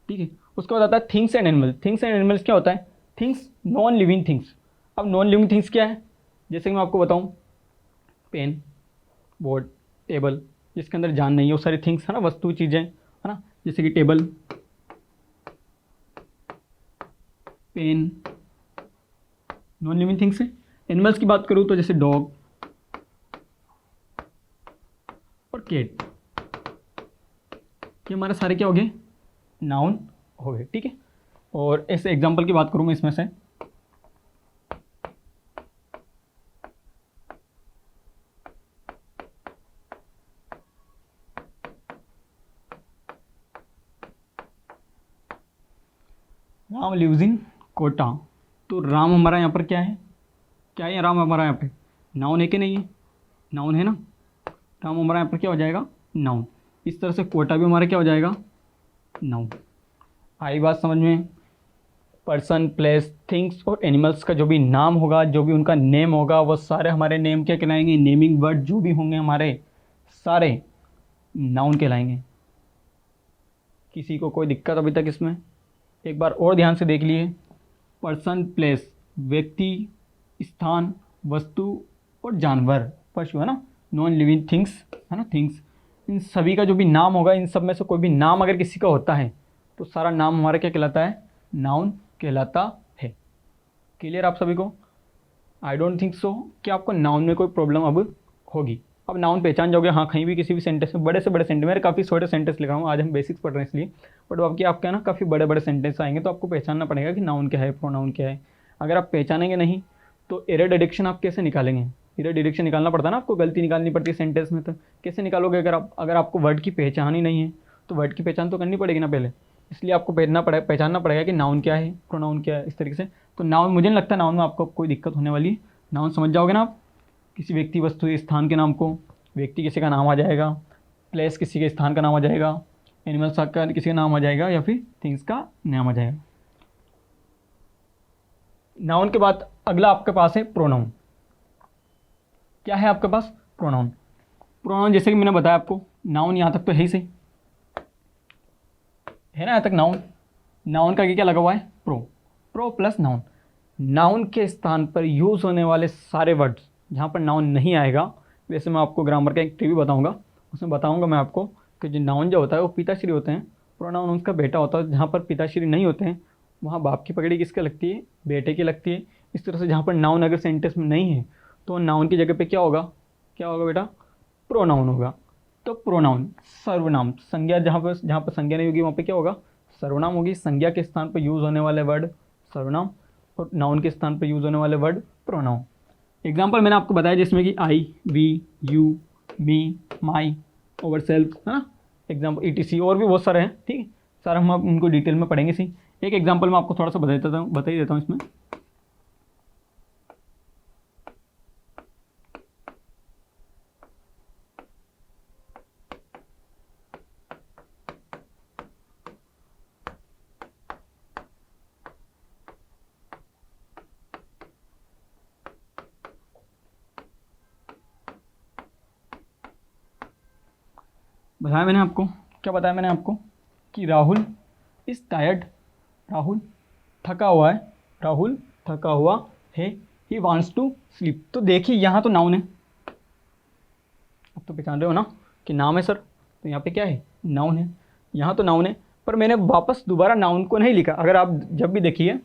ठीक है। उसके बाद आता है things and animals. Things and animals क्या होता है? Things non living things. अब नॉन लिविंग थिंग्स क्या है? जैसे कि मैं आपको बताऊं, पेन, बोर्ड, टेबल, जिसके अंदर जान नहीं है, वो सारी थिंग्स है ना, वस्तु, चीज़ें, है ना। जैसे कि table, pen, non living things है। एनिमल्स की बात करूँ तो जैसे डॉग और कैट, ये हमारे सारे क्या हो गए? नाउन हो गए, ठीक है। और ऐसे एग्जांपल की बात करूँ मैं इसमें से, राम लिव्स इन कोटा। तो राम हमारा यहाँ पर क्या है? क्या है राम हमारा यहाँ पे? नाउन है कि नहीं है? नाउन है ना। राम हमारा यहाँ पर क्या हो जाएगा? नाउन। इस तरह से कोटा भी हमारा क्या हो जाएगा? नाउन। आई बात समझ में? पर्सन, प्लेस, थिंग्स और एनिमल्स का जो भी नाम होगा, जो भी उनका नेम होगा, वो सारे हमारे नेम क्या कहलाएंगे? नेमिंग वर्ड जो भी होंगे हमारे सारे नाउन कहलाएंगे। किसी को कोई दिक्कत अभी तक इसमें? एक बार और ध्यान से देख लिए। पर्सन, प्लेस, व्यक्ति, स्थान, वस्तु और जानवर, पशु, है ना, नॉन लिविंग थिंग्स, है ना, थिंग्स। इन सभी का जो भी नाम होगा, इन सब में से कोई भी नाम अगर किसी का होता है तो सारा नाम हमारा क्या कहलाता है? नाउन कहलाता है। क्लियर आप सभी को? आई डोंट थिंक सो कि आपको नाउन में कोई प्रॉब्लम अब होगी। अब नाउन पहचान जाओगे, हाँ, कहीं भी किसी भी सेंटेंस में, बड़े से बड़े सेंटेंस, मेरे काफ़ी छोटे सेंटेंस लिखा हूँ, आज हम बेसिक्स पढ़ रहे हैं इसलिए, बट आपके आपके ना काफ़ी बड़े बड़े सेंटेंस आएंगे, तो आपको पहचानना पड़ेगा कि नाउन क्या है, प्रोनाउन क्या है। अगर आप पहचानेंगे नहीं तो एरर डिडक्शन आप कैसे निकालेंगे? एरर डिडक्शन निकालना पड़ता है ना, आपको गलती निकालनी पड़ती है सेंटेंस में, तो कैसे निकालोगे? अगर आपको वर्ड की पहचान ही नहीं है तो वर्ड की पहचान तो करनी पड़ेगी ना पहले। इसलिए आपको पहचानना पड़ेगा कि नाउन क्या है, प्रोनाउन क्या है, इस तरीके से। तो नाउन, मुझे नहीं लगता नाउन में आपको कोई दिक्कत होने वाली है। नाउन समझ जाओगे ना आप? किसी व्यक्ति, वस्तु या स्थान के नाम को, व्यक्ति किसी का नाम आ जाएगा, प्लेस किसी के स्थान का नाम आ जाएगा, एनिमल्स का किसी का नाम आ जाएगा, या फिर थिंग्स का नाम आ जाएगा। नाउन के बाद अगला आपके पास है प्रोनाउन। क्या है आपके पास? प्रोनाउन। प्रोनाउन जैसे कि मैंने बताया आपको, नाउन यहाँ तक तो है ही सही, है ना, यहाँ तक नाउन। नाउन का क्या लगा हुआ है? Pro plus noun. नाउन के स्थान पर यूज़ होने वाले सारे वर्ड्स जहाँ पर नाउन नहीं आएगा, वैसे मैं आपको ग्रामर का एक ट्रिक भी बताऊंगा, उसमें बताऊंगा मैं आपको कि जो नाउन जो होता है वो पिताश्री होते हैं, प्रोनाउन उसका बेटा होता है। जहाँ पर पिताश्री नहीं होते हैं वहाँ बाप की पगड़ी किसके लगती है? बेटे की लगती है। इस तरह से जहाँ पर नाउन अगर सेंटेंस में नहीं है तो नाउन की जगह पे क्या होगा? क्या होगा बेटा? प्रोनाउन होगा। तो प्रोनाउन सर्वनाम, संज्ञा, जहाँ पर संज्ञा नहीं होगी वहाँ पे क्या होगा? सर्वनाम होगी। संज्ञा के स्थान पर यूज़ होने वाले वर्ड सर्वनाम, और नाउन के स्थान पर यूज़ होने वाले वर्ड प्रोनाउन। एग्जाम्पल मैंने आपको बताया जिसमें कि I, we, you, me, my, our self, है ना, एग्जाम्पल ETC, और भी बहुत सारे हैं, ठीक है। सारा हम उनको डिटेल में पढ़ेंगे। सी एक एग्जाम्पल मैं आपको थोड़ा सा बता ही देता हूँ इसमें। बताया मैंने आपको, क्या बताया मैंने आपको? कि राहुल इज़ टायर्ड, राहुल थका हुआ है, राहुल थका हुआ है, ही वांट्स टू स्लीप। तो देखिए यहाँ तो नाउन है, अब तो पहचान रहे हो ना कि नाम है सर, तो यहाँ पे क्या है? नाउन है। यहाँ तो नाउन है, पर मैंने वापस दोबारा नाउन को नहीं लिखा। अगर आप जब भी देखिए,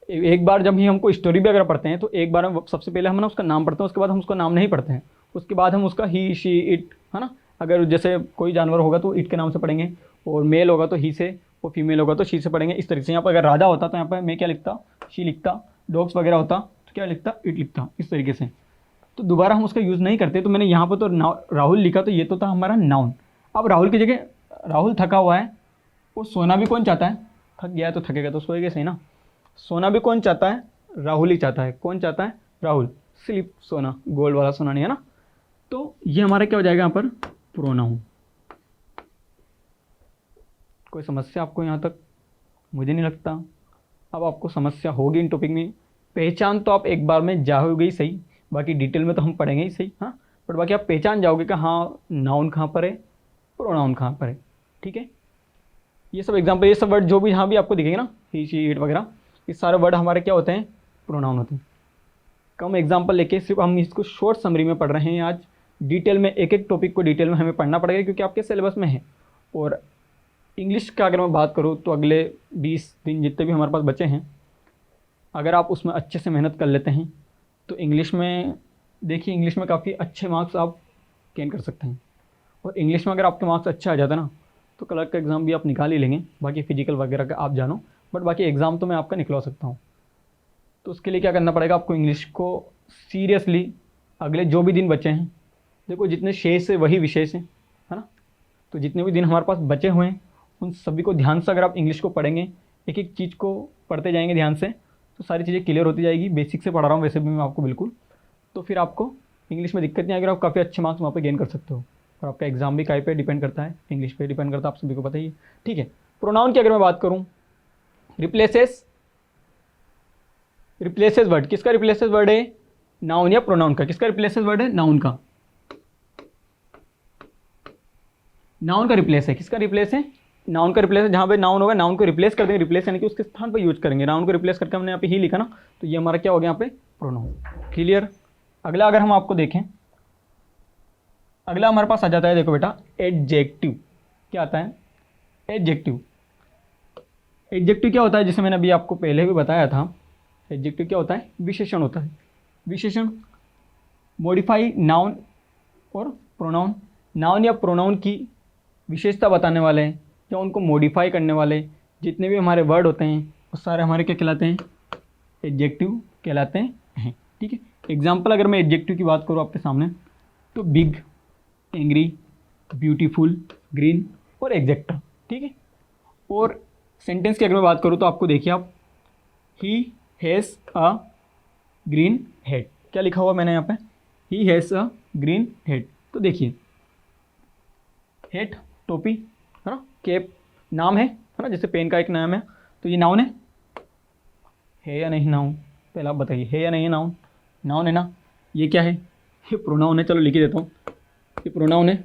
एक बार जब भी हमको स्टोरी भी अगर पढ़ते हैं तो एक बार हम सबसे पहले हम ना उसका नाम पढ़ते हैं, उसके बाद हम उसका नाम नहीं पढ़ते हैं, उसके बाद हम उसका ही, शी, इट, है ना। अगर जैसे कोई जानवर होगा तो इट के नाम से पढ़ेंगे, और मेल होगा तो ही से, और फीमेल होगा तो शी से पढ़ेंगे, इस तरीके से। यहाँ पर अगर राजा होता तो यहाँ पर मैं क्या लिखता? शी लिखता। डॉग्स वगैरह होता तो क्या लिखता? इट लिखता, इस तरीके से। तो दोबारा हम उसका यूज़ नहीं करते। तो मैंने यहाँ पर तो राहुल लिखा, तो ये तो था हमारा नाउन। अब राहुल की जगह राहुल थका हुआ है, वो सोना भी कौन चाहता है? थक गया है तो थकेगा तो सोएगा सही ना। सोना भी कौन चाहता है? राहुल ही चाहता है। कौन चाहता है? राहुल। स्लीप, सोना, गोल्ड वाला सोना नहीं, है ना। तो ये हमारा क्या हो जाएगा यहाँ पर? प्रोनाउन। कोई समस्या आपको यहाँ तक? मुझे नहीं लगता अब आपको समस्या होगी इन टॉपिक में। पहचान तो आप एक बार में जाओगे ही सही, बाकी डिटेल में तो हम पढ़ेंगे ही सही, हाँ, बट बाकी आप पहचान जाओगे कि हाँ नाउन कहाँ पर है, प्रोनाउन कहाँ पर है, ठीक है। ये सब एग्जाम्पल, ये सब वर्ड जो भी जहाँ भी आपको दिखेंगे ना, ही शी इट वगैरह, ये सारे वर्ड हमारे क्या होते हैं, प्रोनाउन होते हैं। कम एग्जाम्पल लेके सिर्फ हम इसको शॉर्ट समरी में पढ़ रहे हैं आज। डिटेल में एक एक टॉपिक को डिटेल में हमें पढ़ना पड़ेगा क्योंकि आपके सिलेबस में है। और इंग्लिश का अगर मैं बात करूँ तो अगले 20 दिन जितने भी हमारे पास बचे हैं, अगर आप उसमें अच्छे से मेहनत कर लेते हैं तो इंग्लिश में देखिए, इंग्लिश में काफ़ी अच्छे मार्क्स आप गेन कर सकते हैं। और इंग्लिश में अगर आपके मार्क्स अच्छे आ जाते ना तो क्लर्क का एग्ज़ाम भी आप निकाल ही लेंगे। बाकी फिजिकल वगैरह का आप जानो, बट बाकी एग्ज़ाम तो मैं आपका निकलवा सकता हूँ। तो उसके लिए क्या करना पड़ेगा आपको, इंग्लिश को सीरियसली अगले जो भी दिन बचे हैं, देखो जितने शेष है वही विशेष है ना। तो जितने भी दिन हमारे पास बचे हुए हैं उन सभी को ध्यान से अगर आप इंग्लिश को पढ़ेंगे, एक एक चीज़ को पढ़ते जाएंगे ध्यान से, तो सारी चीज़ें क्लियर होती जाएगी। बेसिक से पढ़ा रहा हूँ वैसे भी मैं आपको बिल्कुल, तो फिर आपको इंग्लिश में दिक्कत नहीं आएगी, आप काफ़ी अच्छे मार्क्स वहाँ पे गेन कर सकते हो। और आपका एग्जाम भी काय पे डिपेंड करता है, इंग्लिश पे डिपेंड करता है, आप सभी को पता ही है। ठीक है, प्रोनाउन की अगर मैं बात करूँ, रिप्लेसेस वर्ड, किसका रिप्लेसेस वर्ड है, नाउन या प्रोनाउन का। किसका रिप्लेसेस वर्ड है, नाउन का। नाउन का रिप्लेस है, किसका रिप्लेस है, नाउन का रिप्लेस है। जहाँ पे नाउन होगा नाउन को रिप्लेस कर देंगे, रिप्लेस यानी कि उसके स्थान पर यूज करेंगे। नाउन को रिप्लेस करके हमने यहाँ पे ही लिखा ना, तो ये हमारा क्या हो गया यहाँ पे, प्रोनाउन। क्लियर। अगला अगर हम आपको देखें, अगला हमारे पास आ जाता है, देखो बेटा, एडजेक्टिव। क्या आता है, एडजेक्टिव। एडजेक्टिव क्या होता है, जिसे मैंने अभी आपको पहले भी बताया था, एडजेक्टिव क्या होता है, विशेषण होता है। विशेषण मॉडिफाई नाउन और प्रोनाउन, नाउन या प्रोनाउन की विशेषता बताने वाले या उनको मॉडिफाई करने वाले जितने भी हमारे वर्ड होते हैं वो सारे हमारे क्या कहलाते हैं, एडजेक्टिव कहलाते हैं। ठीक है। एग्जाम्पल अगर मैं एडजेक्टिव की बात करूँ आपके सामने, तो बिग, एंग्री, ब्यूटीफुल, ग्रीन और एग्जैक्टर। ठीक है। और सेंटेंस की अगर मैं बात करूँ तो आपको देखिए, आप he has a green head, क्या लिखा हुआ मैंने यहाँ पे, he has a green head. तो देखिए, हेड टोपी है ना, कैप नाम है ना, जैसे पेन का एक नाम है, तो ये नाउन है या नहीं नाउन, पहले आप बताइए, है या नहीं नाउन, नाउन है ना। ये क्या है, ये प्रोनाउन है। चलो लिख ही देता हूँ, ये प्रोनाउन है।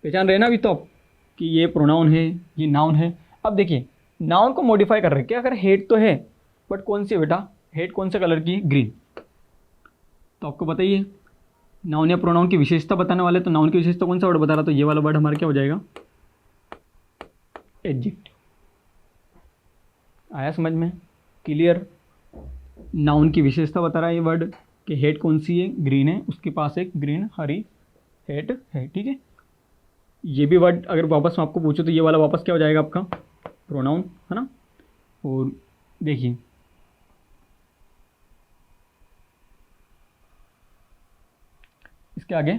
पहचान रहे ना अभी तो आप कि ये प्रोनाउन है, ये नाउन है। अब देखिए, नाउन को मॉडिफाई कर रहे हैं क्या, अगर हेड तो है, बट कौन सी है बेटा, हेड कौन से कलर की है, ग्रीन। तो आपको बताइए, नाउन या प्रोनाउन की विशेषता बताने वाले, तो नाउन की विशेषता कौन सा वर्ड बता रहा, तो ये वाला वर्ड हमारा क्या हो जाएगा, एडजेक्टिव। आया समझ में, क्लियर। नाउन की विशेषता बता रहा है ये वर्ड कि हेड कौन सी है, ग्रीन है, उसके पास एक ग्रीन हरी हेड है। ठीक है। ये भी वर्ड अगर वापस मैं आपको पूछूं तो ये वाला वापस क्या हो जाएगा आपका, प्रोनाउन है ना। और देखिए, इसके आगे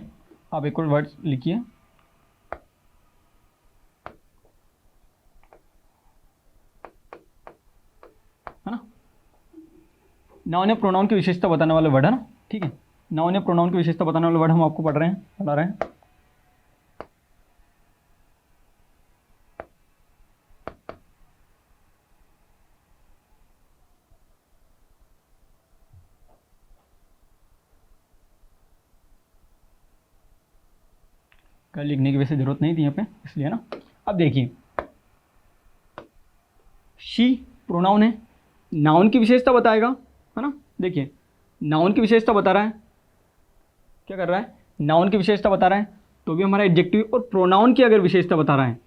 आप एक और वर्ड लिखिए, है ना। नाउन या प्रोनाउन की विशेषता बताने वाले वर्ड है ना। ठीक है, नाउन या प्रोनाउन की विशेषता बताने वाले वर्ड हम आपको पढ़ा रहे हैं। कल लिखने की वैसे जरूरत नहीं थी यहाँ पे, इसलिए ना। अब देखिए, शी प्रोनाउन है, नाउन की विशेषता बताएगा, है ना। देखिए, नाउन की विशेषता बता रहा है, क्या कर रहा है, नाउन की विशेषता बता रहा है, तो भी हमारा एडजेक्टिव। और प्रोनाउन की अगर विशेषता बता रहा है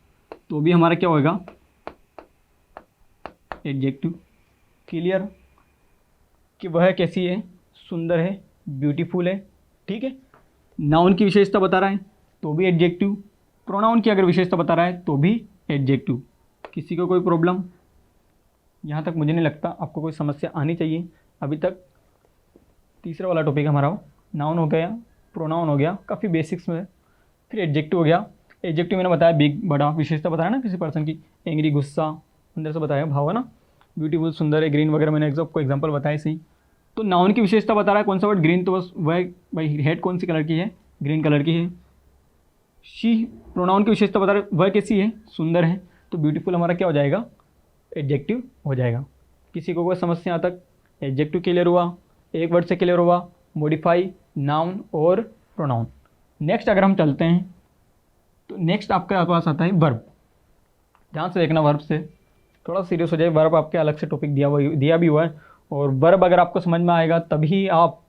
तो भी हमारा क्या होगा, एडजेक्टिव। क्लियर, कि वह कैसी है, सुंदर है, ब्यूटीफुल है। ठीक है। नाउन की विशेषता बता रहा है तो भी एडजेक्टिव, प्रोनाउन की अगर विशेषता बता रहा है तो भी एडजेक्टिव। किसी को कोई प्रॉब्लम, यहाँ तक मुझे नहीं लगता आपको कोई समस्या आनी चाहिए अभी तक। तीसरा वाला टॉपिक हमारा हो, नाउन हो गया, प्रोनाउन हो गया, काफ़ी बेसिक्स में। फिर एडजेक्टिव हो गया। एडजेक्टिव मैंने बताया बिग, बड़ा, विशेषता बताया ना किसी पर्सन की, एंग्री गुस्सा, अंदर से बताया भाव है ना, ब्यूटीफुल सुंदर है, ग्रीन वगैरह मैंने आपको एग्जाम्पल बताया सही। तो नाउन की विशेषता बता रहा है कौन सा वर्ड, ग्रीन, तो बस वह भाई हेड कौन सी कलर की है, ग्रीन कलर की है। शी प्रोनाउन की विशेषता बता रहा है वह कैसी है, सुंदर है, तो ब्यूटीफुल हमारा क्या हो जाएगा, एडजेक्टिव हो जाएगा। किसी को कोई समस्या यहाँ तक, एडजेक्टिव क्लियर हुआ, एक वर्ड से क्लियर हुआ, मॉडिफाई, नाउन और प्रोनाउन। नेक्स्ट अगर हम चलते हैं तो नेक्स्ट आपके पास आता है वर्ब। ध्यान से देखना, वर्ब से थोड़ा सीरियस हो जाए। वर्ब आपके अलग से टॉपिक दिया भी हुआ है, और वर्ब अगर आपको समझ में आएगा तभी आप,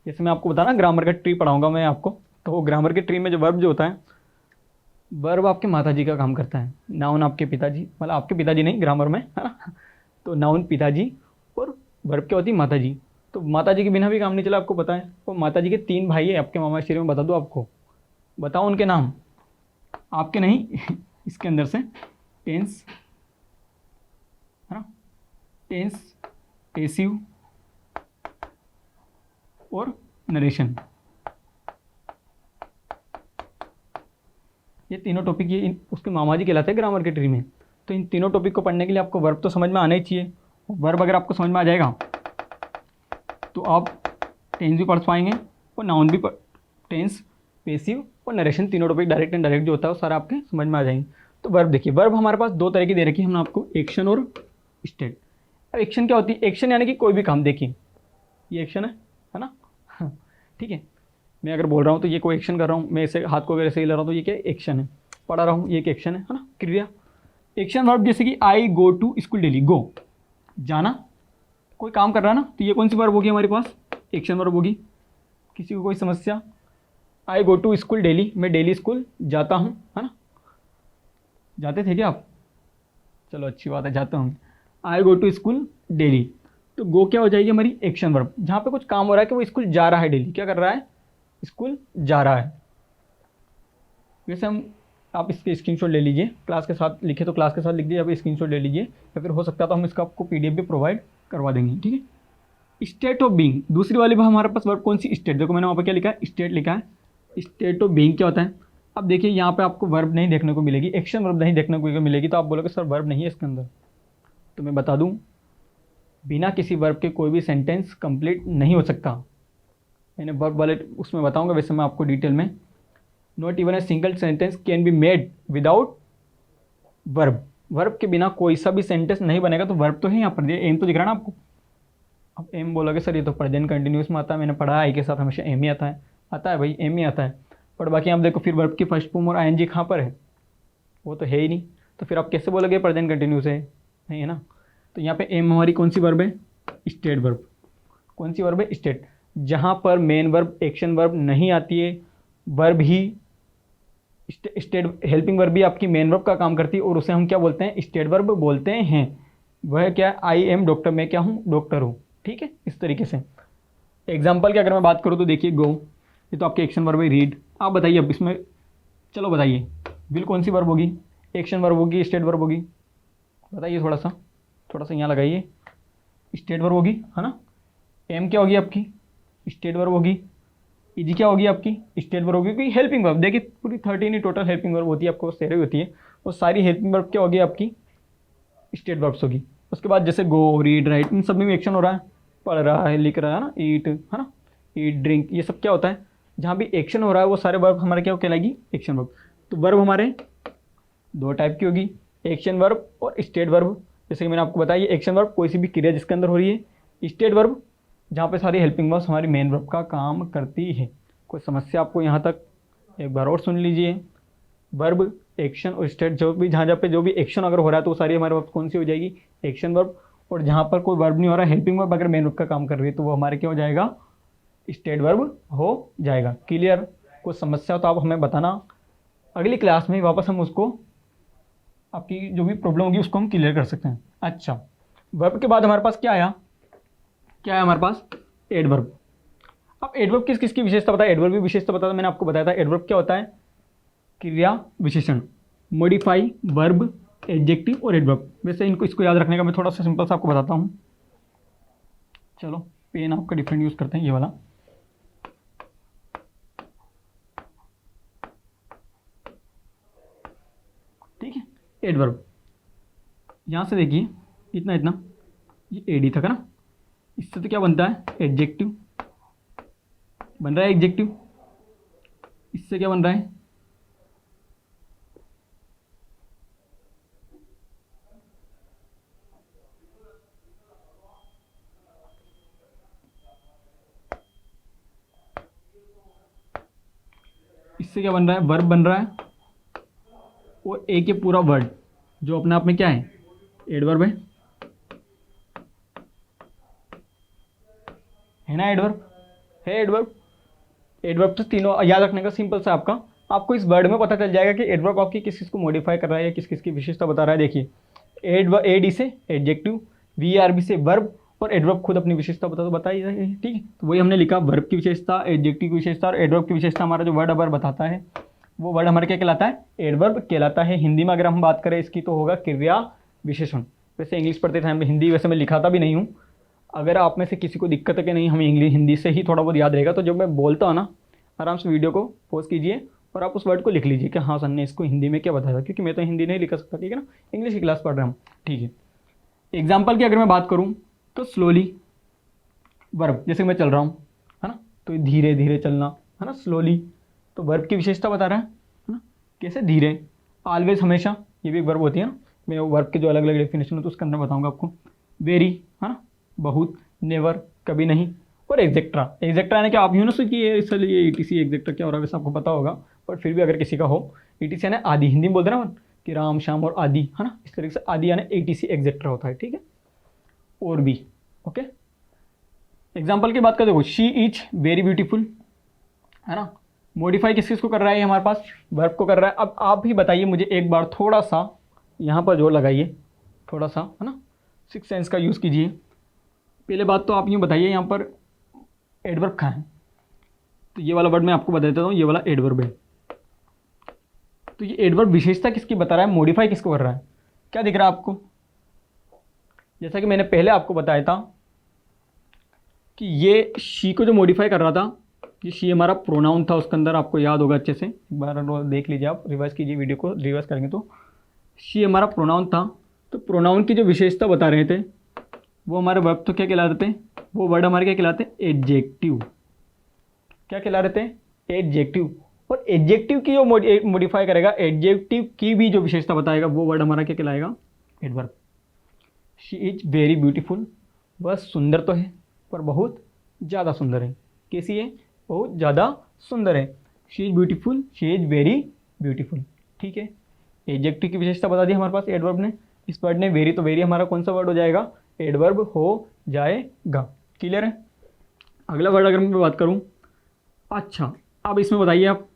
जैसे मैं आपको बताना ग्रामर का ट्री पढ़ाऊंगा मैं आपको, तो ग्रामर के ट्री में जो वर्ब जो होता है, वर्ब आपके माताजी का काम करता है। नाउन आपके पिताजी, मतलब आपके पिताजी नहीं ग्रामर में, है ना। तो नाउन पिताजी और वर्ब क्या होती है माताजी। तो माताजी के बिना भी काम नहीं चला, आपको पता है। तो माताजी के 3 भाई है आपके मामा श्री में, बता दो आपको, बताओ उनके नाम। आपके नहीं इसके अंदर से टेंस, है ना, टेंस, पेसिव और नरेशन, ये तीनों टॉपिक ये उसके मामा जी कहलाते हैं ग्रामर के ट्री में। तो इन तीनों टॉपिक को पढ़ने के लिए आपको वर्ब तो समझ में आना ही चाहिए। वर्ब अगर आपको समझ में आ जाएगा तो आप टेंस भी पढ़ पाएंगे और नाउन भी टेंस, पेसिव और नरेशन, तीनों टॉपिक डायरेक्ट एंड डायरेक्ट जो होता है वो सारा आपके समझ में आ जाएंगे। तो वर्ब देखिए, वर्ब हमारे पास 2 तरह की दे रखी है हमने आपको, एक्शन और स्टेट। अब एक्शन क्या होती है? एक्शन यानी कि कोई भी काम, देखिए ये एक्शन है ना ठीक है, मैं अगर बोल रहा हूँ तो ये कोई एक्शन कर रहा हूँ, मैं ऐसे हाथ को अगर ऐसे ही ले रहा हूँ तो ये क्या एक्शन है। पढ़ा रहा हूँ, ये एक एक्शन है ना, क्रिया। एक्शन वर्ब जैसे कि आई गो टू स्कूल डेली, गो जाना, कोई काम कर रहा है ना, तो ये कौन सी वर्ब होगी हमारे पास? एक्शन वर्ब होगी। किसी को कोई समस्या? आई गो टू स्कूल डेली, मैं डेली स्कूल जाता हूँ, है ना। जाते थे क्या आप? चलो अच्छी बात है, जाता हूँ। आई गो टू स्कूल डेली, तो गो क्या हो जाएगी हमारी? एक्शन वर्ब, जहाँ पे कुछ काम हो रहा है कि वो स्कूल जा रहा है, डेली क्या कर रहा है? स्कूल जा रहा है। वैसे हम, आप इसके स्क्रीनशॉट ले लीजिए, क्लास के साथ लिखे तो क्लास के साथ लिख दीजिए, आप स्क्रीनशॉट ले लीजिए, या फिर हो सकता है तो हम इसका आपको पीडीएफ भी प्रोवाइड करवा देंगे, ठीक है। स्टेट ऑफ बीइंग, दूसरी वाली हमारे पास वर्ब कौन सी? स्टेट। देखो मैंने वहाँ पर क्या लिखा है? स्टेट लिखा है। स्टेट ऑफ बीइंग क्या होता है? अब देखिए यहाँ पे आपको वर्ब नहीं देखने को मिलेगी, एक्शन वर्ब नहीं देखने को मिलेगी, तो आप बोलोगे सर वर्ब नहीं है इसके अंदर। तो मैं बता दूँ, बिना किसी वर्ब के कोई भी सेंटेंस कंप्लीट नहीं हो सकता। मैंने वर्ब वाले उसमें बताऊंगा, वैसे मैं आपको डिटेल में, not even a single sentence can be made without verb. Verb के बिना कोई सा भी सेंटेंस नहीं बनेगा। तो वर्ब तो है यहाँ पर, एम तो दिख रहा है ना आपको। अब एम बोलोगे सर ये तो प्रेजेंट कंटिन्यूस में आता है, मैंने पढ़ा आई के साथ हमेशा एम ही आता है। आता है भाई, एम ही आता है, पर बाकी आप देखो फिर वर्ब की फर्स्ट फॉर्म और आईएनजी कहाँ पर है? वो तो है ही नहीं। तो फिर आप कैसे बोलोगे प्रेजेंट कंटिन्यूस है? नहीं है ना। तो यहाँ पे एम हमारी कौन सी वर्ब है? State verb. कौन सी वर्ब है? स्टेट। जहाँ पर मेन वर्ब, एक्शन वर्ब नहीं आती है, वर्ब ही स्टेट, हेल्पिंग वर्ब भी आपकी मेन वर्ब का काम करती है, और उसे हम क्या बोलते हैं? स्टेट वर्ब बोलते हैं। वह क्या? आई एम डॉक्टर, मैं क्या हूँ? डॉक्टर हूँ, ठीक है, इस तरीके से। एग्जाम्पल की अगर मैं बात करूँ तो देखिए गो, ये तो आपके एक्शन वर्ब है। रीड, आप बताइए अब इसमें, चलो बताइए बिल कौन सी वर्ब होगी? एक्शन वर्ब होगी, स्टेट वर्ब होगी? बताइए, थोड़ा सा यहाँ लगाइए। स्टेट वर्ब होगी, है ना। एम क्या होगी आपकी? स्टेट वर्ब होगी। इजी क्या होगी आपकी? स्टेट वर्ब होगी, क्योंकि हेल्पिंग वर्ब देखिए पूरी 13 ही टोटल हेल्पिंग वर्ब होती है, आपको सेरी होती है, वो सारी हेल्पिंग वर्ब क्या होगी आपकी? स्टेट वर्ब्स होगी। उसके बाद जैसे गो, रीड, राइट, इन सब में एक्शन हो रहा है, पढ़ रहा है, लिख रहा है ना, ईट, है ना, ईट, ड्रिंक, ये सब क्या होता है? जहाँ भी एक्शन हो रहा है वो सारे वर्ब हमारे क्या कहलाएगी? Action verb. तो वर्ब हमारे 2 टाइप की होगी, एक्शन वर्ब और स्टेट वर्ब। जैसे कि मैंने आपको बताया, एक्शन वर्ब कोई सी भी क्रिया जिसके अंदर हो रही है, स्टेट वर्ब जहाँ पे सारी हेल्पिंग वर्ब्स हमारी मेन वर्ब का काम करती है। कोई समस्या आपको यहाँ तक? एक बार और सुन लीजिए, वर्ब, एक्शन और स्टेट, जो भी जहाँ जहाँ पे जो भी एक्शन अगर हो रहा है तो वो सारी हमारे वर्ब कौन सी हो जाएगी? Action verb. और जहाँ पर कोई वर्ब नहीं हो रहा है, हेल्पिंग वर्ब अगर मेन वर्ब का काम कर रही है, तो वो हमारे क्या हो जाएगा? स्टेट वर्ब हो जाएगा। क्लियर? कोई समस्या हो तो आप हमें बताना, अगली क्लास में वापस हम उसको, आपकी जो भी प्रॉब्लम होगी उसको हम क्लियर कर सकते हैं। अच्छा, वर्ब के बाद हमारे पास क्या आया? क्या है हमारे पास? एडवर्ब। अब एडवर्ब किस किस की विशेषता बताया? एडवर्ब की विशेषता बताया था मैंने आपको, बताया था एडवर्ब क्या होता है? क्रिया विशेषण, मॉडिफाई, वर्ब, एडजेक्टिव और एडवर्ब। वैसे इनको, इसको याद रखने का मैं थोड़ा सा सिंपल सा आपको बताता हूँ। चलो पेन आपका डिफरेंट यूज़ करते हैं, ये वाला। ठीक है, एडवर्ब, यहाँ से देखिए इतना इतना, ये एडी था ना, इससे तो क्या बनता है? एडजेक्टिव बन रहा है, एडजेक्टिव। इससे क्या बन रहा है? इससे क्या बन रहा है? वर्ब बन रहा है। और एक ये पूरा वर्ड जो अपने आप में क्या है, एडवर्ब है ना, एडवर्ब है, एडवर्ब तो तीनों याद रखने का सिंपल सा आपको इस वर्ड में पता चल जाएगा कि एडवर्ब आपकी किस किस को मॉडिफाई कर रहा है या किस किस की विशेषता बता रहा है। देखिए एडी से एडजेक्टिव, वीआरबी से वर्ब, और एडवर्ब खुद अपनी विशेषता बताई जाएगी। ठीक है, तो वही हमने लिखा, वर्ब की विशेषता, एडजेक्टिव की विशेषता और एडवर्ब की विशेषता। हमारा जो वर्ड अबर बताता है वो वर्ड हमारा क्या कहलाता है, एडवर्ब कहलाता है। हिंदी में अगर हम बात करें इसकी तो होगा क्रिया विशेषण। वैसे इंग्लिश पढ़ते थे हम हिंदी, वैसे मैं लिखाता भी नहीं हूँ। अगर आप में से किसी को दिक्कत है कि नहीं हमें इंग्लिश हिंदी से ही थोड़ा बहुत याद रहेगा, तो जब मैं बोलता हूँ ना, आराम से वीडियो को पॉज कीजिए और आप उस वर्ड को लिख लीजिए कि हाँ सर ने इसको हिंदी में क्या बताया, क्योंकि मैं तो हिंदी नहीं लिख सकता। ठीक है ना, इंग्लिश की क्लास पढ़ रहे हम। ठीक है, एग्जाम्पल की अगर मैं बात करूँ तो स्लोली वर्ब, जैसे मैं चल रहा हूँ, है ना, तो धीरे धीरे चलना, है ना, स्लोली, तो वर्ब की विशेषता बता रहा है ना, कैसे, धीरे। ऑलवेज हमेशा, ये भी एक वर्ब होती है ना, मैं वर्ब के जो अलग अलग डेफिनेशन होते हैं उसके अंदर बताऊंगा आपको। वेरी, है ना, बहुत, नेवर, कभी नहीं, और एग्जेक्ट्रा। एग्जेक्ट्रा यानी कि आप यूँ ना सोचिए इसलिए ईटीसी एग्जेक्ट्रा क्या हो रहा है, वैसे आपको पता होगा, बट फिर भी अगर किसी का हो, ईटीसी यानी आदि, हिंदी में बोलते हैं ना कि राम शाम और आदि, है ना, इस तरीके से आदि यानी ईटीसी एग्जेक्ट्रा होता है। ठीक है, और भी, ओके। एग्जाम्पल की बात कर, देखो शी इज वेरी ब्यूटीफुल, है ना, मॉडिफाई किस किस को कर रहा है हमारे पास, वर्ब को कर रहा है। अब आप ही बताइए मुझे एक बार, थोड़ा सा यहाँ पर जोर लगाइए, थोड़ा सा, है ना, सिक्स सेंस का यूज़ कीजिए। पहले बात तो आप यूँ बताइए यहाँ पर एडवर्ब कहाँ है, तो ये वाला वर्ड मैं आपको बता देता हूँ, ये वाला एडवर्ब है। तो ये एडवर्ब विशेषता किसकी बता रहा है, मॉडिफाई किसको कर रहा है, क्या दिख रहा है आपको। जैसा कि मैंने पहले आपको बताया था कि ये शी को जो मॉडिफाई कर रहा था, ये शी हमारा प्रोनाउन था, उसके अंदर आपको याद होगा अच्छे से, एक बार देख लीजिए, आप रिवाइज कीजिए वीडियो को, रिवाइज करेंगे तो शी हमारा प्रोनाउन था। तो प्रोनाउन की जो विशेषता बता रहे थे वो हमारे वर्ब तो क्या कहलाते थे, वो वर्ड हमारे क्या कहलाते हैं, एडजेक्टिव। क्या कहला रहे थे, एडजेक्टिव। और एडजेक्टिव की जो मॉडिफाई करेगा, एडजेक्टिव की भी जो विशेषता बताएगा, वो वर्ड हमारा क्या कहलाएगा, adverb. She is very beautiful, वह सुंदर तो है पर बहुत ज़्यादा सुंदर है। कैसी है, बहुत ज़्यादा सुंदर है। She is beautiful, she is very beautiful. ठीक है, एडजेक्टिव की विशेषता बता दी हमारे पास एडवर्ब ने। इस वर्ड ने वेरी, तो वेरी हमारा कौन सा वर्ड हो जाएगा, एडवर्ब हो जाएगा। क्लियर है। अगला वर्ड अगर मैं बात करूं, अच्छा अब इसमें बताइए, आप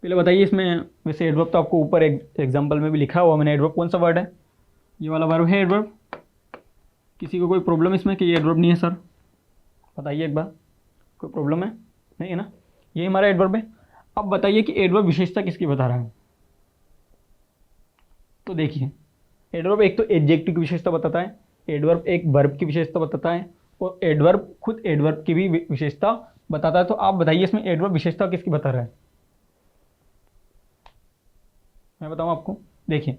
पहले बताइए इसमें, वैसे एडवर्ब तो आपको ऊपर एग्जाम्पल में भी लिखा हुआ मैंने, एडवर्ब कौन सा वर्ड है, ये वाला वर्ब है एडवर्ब। किसी को कोई प्रॉब्लम इसमें कि ये एडवर्ब नहीं है सर, बताइए एक बार, कोई प्रॉब्लम है, नहीं है ना, ये हमारा एडवर्ब है। अब बताइए कि एडवर्ब विशेषता किसकी बता रहा है। तो देखिए एडवर्ब एक तो एडजेक्टिव की विशेषता बताता है, एडवर्ब एक वर्ब की विशेषता बताता है, और एडवर्ब खुद एडवर्ब की भी विशेषता बताता है। तो आप बताइए इसमें एडवर्ब विशेषता किसकी बता रहा है, मैं बताऊं आपको। देखिए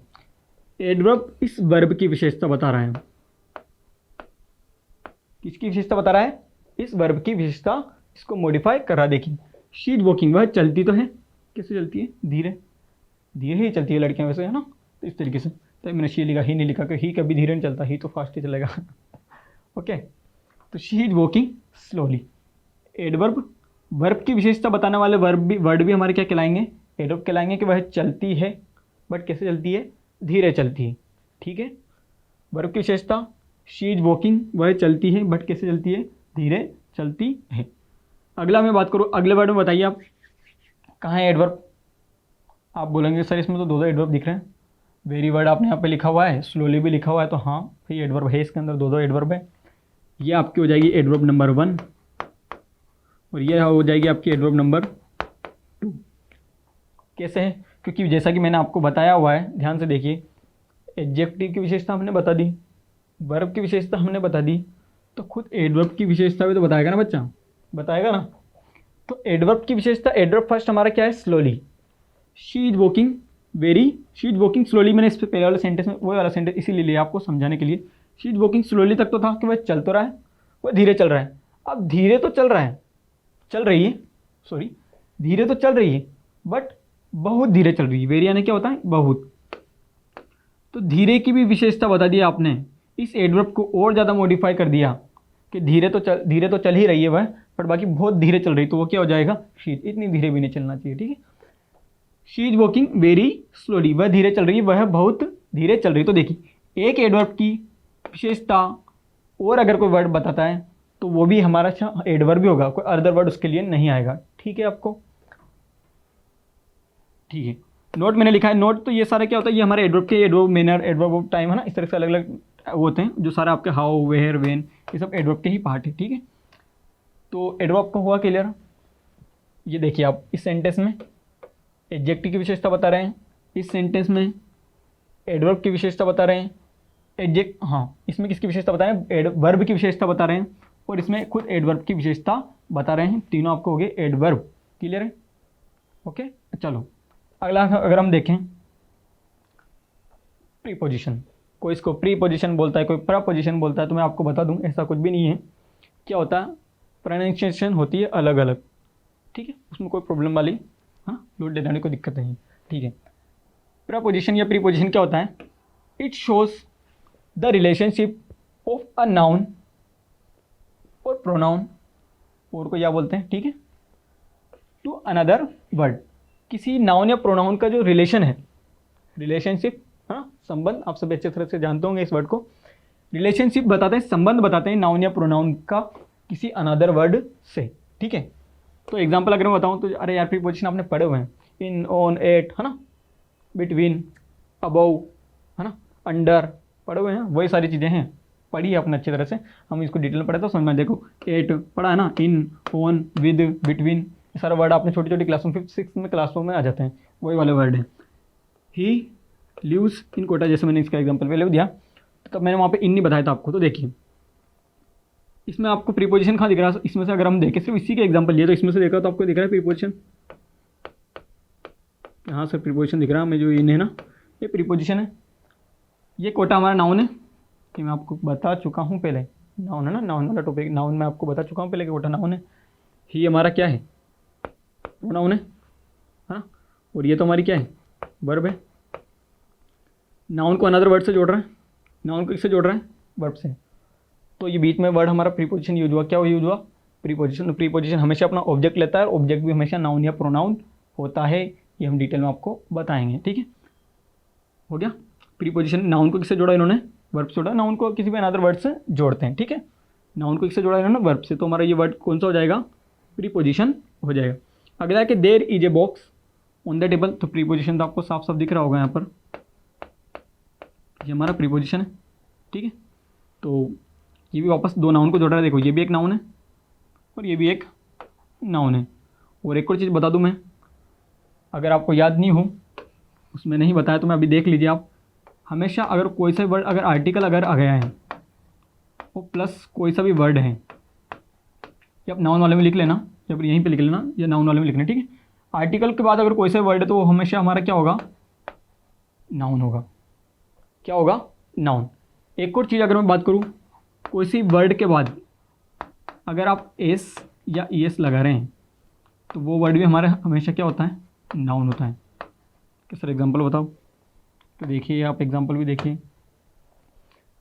एडवर्ब इस वर्ब की विशेषता बता रहा है, किसकी विशेषता बता रहा है, इस वर्ब की विशेषता, इसको मॉडिफाई कर रहा है। देखिए शी इज वॉकिंग, वह चलती तो है, कैसे चलती है, धीरे धीरे ही चलती है लड़कियां वैसे, है ना, तो इस तरीके से। तो मैंने शी लिखा, ही नहीं लिखा, कि ही कभी धीरे नहीं चलता, ही तो फास्ट ही चलेगा। ओके, तो she is walking slowly. Adverb verb की विशेषता बताने वाले वर्ड भी हमारे क्या कहलाएंगे, एडवर्ब कहलाएंगे, कि वह चलती है बट कैसे चलती है, धीरे चलती है। ठीक है, वर्ब की विशेषता शी इज वॉकिंग, वह चलती है बट कैसे चलती है, धीरे चलती है। अगला मैं बात करूँ, अगले वर्ड में बताइए आप कहाँ है एडवर्ब। आप बोलेंगे सर इसमें तो दो एडवर्ब दिख रहे हैं, वेरी वर्ड आपने यहाँ पे लिखा हुआ है, स्लोली भी लिखा हुआ है, तो हाँ भाई एडवर्ब है, इसके अंदर दो एडवर्ब है। ये आपकी हो जाएगी एडवर्ब नंबर 1 और ये हो जाएगी आपकी एडवर्ब नंबर 2। कैसे है, क्योंकि जैसा कि मैंने आपको बताया हुआ है, ध्यान से देखिए, एडजेक्टिव की विशेषता हमने बता दी, वर्ब की विशेषता हमने बता दी, तो खुद एडवर्ब की विशेषता भी तो बताएगा ना बच्चा, बताएगा ना। तो एडवर्ब की विशेषता, एडवर्ब फर्स्ट हमारा क्या है, slowly. She is walking very, she is walking slowly, मैंने इस पे पहले वाले सेंटेंस में वो वाला सेंटेंस इसीलिए लिया आपको समझाने के लिए। शी इज वॉकिंग स्लोली तक तो था कि वह चल तो रहा है, वह धीरे चल रहा है। अब धीरे तो चल रहा है, चल रही है, सॉरी, धीरे तो चल रही है बट बहुत धीरे चल रही है। वेरी यानी क्या होता है, बहुत। तो धीरे की भी विशेषता बता दी आपने, इस एडवर्ब को और ज़्यादा मॉडिफाई कर दिया कि धीरे तो चल ही रही है वह, बट बाकी बहुत धीरे चल रही, तो वो क्या हो जाएगा, शी। इतनी धीरे भी नहीं चलना चाहिए। ठीक है, she is walking very slowly, वह धीरे चल रही है, वह बहुत धीरे चल रही है। तो देखिए एक एडवर्ब की विशेषता और अगर कोई वर्ड बताता है तो वो भी हमारा एडवर्ब भी होगा, कोई अदर वर्ड उसके लिए नहीं आएगा। ठीक है आपको, ठीक है। नोट मैंने लिखा है, नोट तो ये सारा क्या होता है, ये हमारे एडवर्ब के, adverb manner, adverb of time है ना, इस तरह से अलग अलग वो होते हैं जो सारे आपके हाउ वेयर वेन, ये सब एडवर्ब के ही पार्ट है। ठीक है, तो एडवर्ब का हुआ क्लियर। ये देखिए आप इस सेंटेंस में एडजेक्टिव की विशेषता बता रहे हैं, इस सेंटेंस में एडवर्ब की विशेषता बता रहे हैं, इसमें किसकी विशेषता बता रहे हैं, वर्ब की विशेषता बता रहे हैं, और इसमें खुद एडवर्ब की विशेषता बता रहे हैं। तीनों आपको हो गए एडवर्ब। क्लियर है, ओके। चलो अगला अगर हम देखें प्रीपोजिशन, कोई इसको प्रीपोजिशन बोलता है, कोई प्रपोजिशन बोलता है, तो मैं आपको बता दूं ऐसा कुछ भी नहीं है। क्या होता है, प्रोनाउंसिएशन होती है अलग अलग। ठीक है, उसमें कोई प्रॉब्लम वाली लोड देने को दिक्कत नहीं। ठीक है, प्रपोजिशन या प्रीपोजिशन क्या होता है, it shows the relationship of a noun और प्रोनाउन, और को क्या बोलते हैं, ठीक है, टू अनदर वर्ड। किसी नाउन या प्रोनाउन का जो रिलेशन है, रिलेशनशिप, संबंध, आप सब अच्छे तरह से जानते होंगे इस वर्ड को। रिलेशनशिप बताते हैं, संबंध बताते हैं नाउन या प्रोनाउन का किसी अनदर वर्ड से। ठीक है, तो एग्जांपल अगर मैं बताऊं तो अरे यार प्रीपोजिशन आपने पढ़े हुए हैं, इन, ऑन, एट, है ना, बिटवीन, अबव, है ना, अंडर, पढ़े हुए हैं, वही सारी चीज़ें हैं, पढ़ी है अपने अच्छी तरह से। हम इसको डिटेल में पढ़े तो समझ में, देखो एट पढ़ा है ना, इन, ऑन, विद, बिटवीन, ये सारे वर्ड आपने छोटी छोटी क्लासरूम 5th 6th में क्लासरूम में आ जाते हैं, वही वाले वर्ड हैं। ही लिव्स इन कोटा, जैसे मैंने इसका एग्जांपल पहले दिया, तब मैंने वहाँ पे इन नहीं बताया था आपको। तो देखिए इसमें आपको प्रीपोजिशन कहाँ दिख रहा है, इसमें से अगर हम देखें, सिर्फ इसी के एग्जांपल लिए तो इसमें से देखा तो आपको दिख रहा है प्रीपोजिशन, यहाँ से प्रीपोजिशन दिख रहा है हमें, जो इन है ना, ये प्रीपोजिशन है। ये कोटा हमारा नाउन है, कि मैं आपको बता चुका हूँ पहले, नाउन है ना, नाउन वाला टॉपिक, नाउन मैं आपको बता चुका हूँ पहले कि कोटा नाउन है। ही हमारा क्या है, प्रोनाउन है, हाँ, और ये तो हमारी क्या है, वर्ब है। नाउन को अनदर वर्ड से जोड़ रहा है, नाउन को किससे जोड़ रहा है, वर्ब से। तो ये बीच में वर्ड हमारा प्रीपोजिशन यूज हुआ, क्या यूज हुआ, प्रीपोजिशन। तो प्रीपोजिशन हमेशा अपना ऑब्जेक्ट लेता है, ऑब्जेक्ट भी हमेशा नाउन या प्रोनाउन होता है, ये हम डिटेल में आपको बताएंगे। ठीक है, हो गया। प्रीपोजिशन, नाउन को किससे जोड़ा इन्होंने, वर्ब से जोड़ा, नाउन को किसी भी अनदर वर्ड से जोड़ते हैं। ठीक है, नाउन को किससे जोड़ा इन्होंने, वर्ब से, तो हमारा ये वर्ड कौन सा हो जाएगा, प्रीपोजिशन हो जाएगा। अगला है कि there is a box on the table, तो प्रीपोजिशन तो आपको साफ साफ दिख रहा होगा यहाँ पर, ये हमारा प्रीपोजिशन है। ठीक है, तो ये भी वापस दो नाउन को जोड़ रहा है, देखो ये भी एक नाउन है और ये भी एक नाउन है। और एक और चीज़ बता दूं मैं, अगर आपको याद नहीं हो, उसमें नहीं बताया तो मैं अभी देख लीजिए आप, हमेशा अगर कोई सा वर्ड, अगर आर्टिकल अगर आ गया है वो प्लस कोई सा भी वर्ड है, ये आप नाउन वाले में लिख लेना, या फिर यहीं पे लिख लेना, या नाउन वाले में लिखना। ठीक है, आर्टिकल के बाद अगर कोई सा वर्ड है तो वो हमेशा हमारा क्या होगा, नाउन होगा। क्या होगा, नाउन। एक और चीज़ अगर मैं बात करूँ, कोई सी वर्ड के बाद अगर आप एस या ई एस लगा रहे हैं तो वो वर्ड भी हमारा हमेशा क्या होता है, नाउन होता है। किस तरह एग्जांपल बताओ, तो देखिए आप एग्जांपल भी देखिए,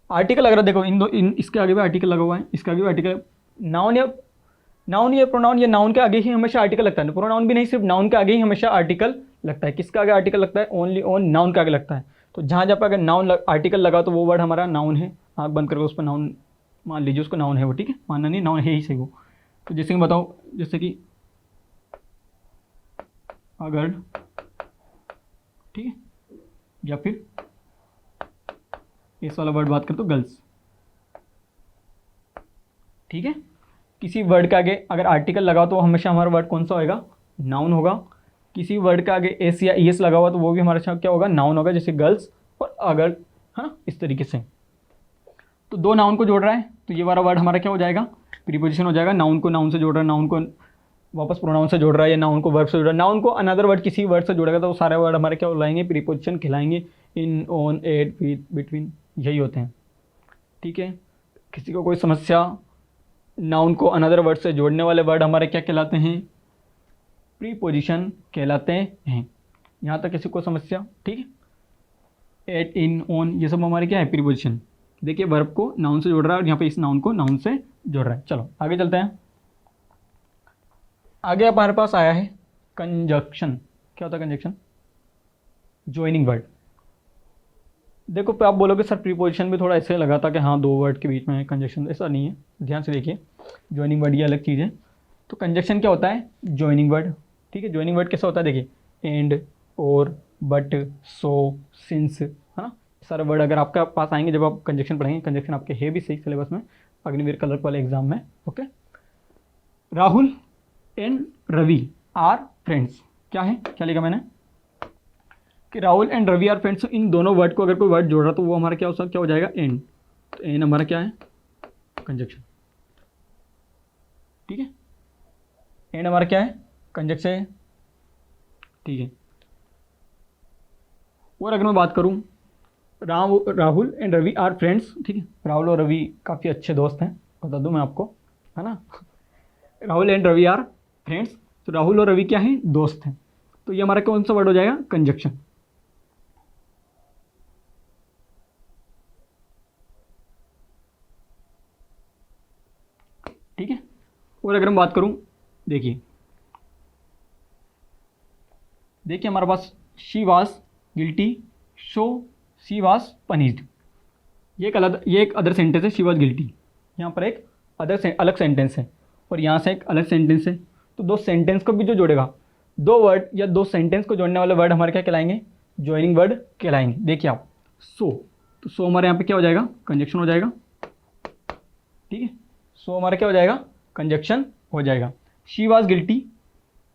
आर्टिकल अगर देखो इन इसके आगे भी आर्टिकल लगा हुआ है, इसके आगे भी आर्टिकल, नाउन या प्रोनाउन, या नाउन के आगे ही हमेशा आर्टिकल लगता है, प्रोनाउन भी नहीं, सिर्फ नाउन के आगे ही हमेशा आर्टिकल लगता है। किसके आगे आर्टिकल लगता है, ओनली ऑन नाउन के आगे लगता है। तो जहाँ जहाँ पर अगर नाउन आर्टिकल लगा तो वो वर्ड हमारा नाउन है, आँख बंद करके उस पर नाउन मान लीजिए, उसको नाउन है वो। ठीक है, मानना नहीं, नाउन है ही सही वो। तो जैसे कि बताओ, जैसे कि अगर, ठीक है, या फिर इस वाला वर्ड बात करें तो गर्ल्स। ठीक है, किसी वर्ड के आगे अगर आर्टिकल लगा तो हमेशा हमारा वर्ड कौन सा होगा, नाउन होगा। किसी वर्ड के आगे एस या ई एस लगा हुआ तो वो भी हमारा क्या होगा, नाउन होगा, जैसे गर्ल्स और अगर, है ना, इस तरीके से। तो दो नाउन को जोड़ रहा है तो ये वाला वर्ड हमारा क्या हो जाएगा, प्रीपोजिशन हो जाएगा। नाउन को नाउन से जोड़ रहा है, नाउन को वापस प्रोनाउन से जोड़ रहा है, या नाउन को वर्ब से जोड़ रहा है, नाउन को अनदर वर्ड किसी वर्ड से जोड़ेगा तो वो सारे वर्ड हमारे क्या लाएंगे, प्रीपोजिशन खिलाएंगे। इन, ऑन, एट, विद, बिटवीन, यही होते हैं। ठीक है, किसी को कोई समस्या, नाउन को अनदर वर्ड से जोड़ने वाले वर्ड हमारे क्या कहलाते हैं, प्रीपोजिशन कहलाते हैं। यहाँ तक किसी को समस्या, ठीक है। एट, इन, ऑन, ये सब हमारे क्या है, प्रीपोजिशन। देखिए वर्ब को नाउन से जोड़ रहा है और यहाँ पे इस नाउन को नाउन से जोड़ रहा है। चलो आगे चलते हैं। आगे हमारे पास आया है कंजक्शन। क्या होता है कंजक्शन, ज्वाइनिंग वर्ड। देखो पे आप बोलोगे सर प्रीपोजिशन भी थोड़ा ऐसे लगा था कि हाँ दो वर्ड के बीच में कंजक्शन, ऐसा नहीं है, ध्यान से देखिए। ज्वाइनिंग वर्ड ये अलग चीज़ है। तो कंजक्शन क्या होता है? Joining word. ठीक है, ज्वाइनिंग वर्ड कैसा होता है देखिए, एंड, और, बट, सो, सिंस, है ना। सारे वर्ड अगर आपके पास आएंगे जब आप कंजक्शन पढ़ेंगे, कंजक्शन आपके है भी सही सिलेबस में, अग्निवीर कलर वाले एग्जाम में। Okay, Rahul and Ravi are friends. क्या है, क्या लिखा मैंने कि Rahul and Ravi are friends. इन दोनों वर्ड को अगर कोई वर्ड जोड़ रहा तो वो हमारा क्या हो जाएगा? एंड। तो एंड हमारा क्या है? कंजक्शन। ठीक है, एंड हमारा क्या है? कंजक्शन है। ठीक है, और अगर मैं बात करूं, Rahul and Ravi are friends. ठीक है, राहुल और रवि काफ़ी अच्छे दोस्त हैं, बता दूं मैं आपको, है ना। Rahul and Ravi are friends, तो राहुल और रवि क्या हैं? दोस्त हैं। तो ये हमारा कौन सा वर्ड हो जाएगा? कंजक्शन। ठीक है, और अगर मैं बात करूं, देखिए हमारे पास she was guilty, so she was punished. ये एक अदर सेंटेंस है, शी वाज गिल्टी। यहाँ पर एक अलग सेंटेंस है, और यहाँ से एक अलग सेंटेंस है। तो दो सेंटेंस को भी जो जोड़ेगा, दो वर्ड या दो सेंटेंस को जोड़ने वाले वर्ड हमारे क्या कहलाएंगे? ज्वाइनिंग वर्ड कहलाएंगे। देखिए आप, सो, तो सो हमारे यहाँ पे क्या हो जाएगा? कंजक्शन हो जाएगा। ठीक है, सो हमारा क्या हो जाएगा? कंजक्शन हो जाएगा। शी वाज गिल्टी,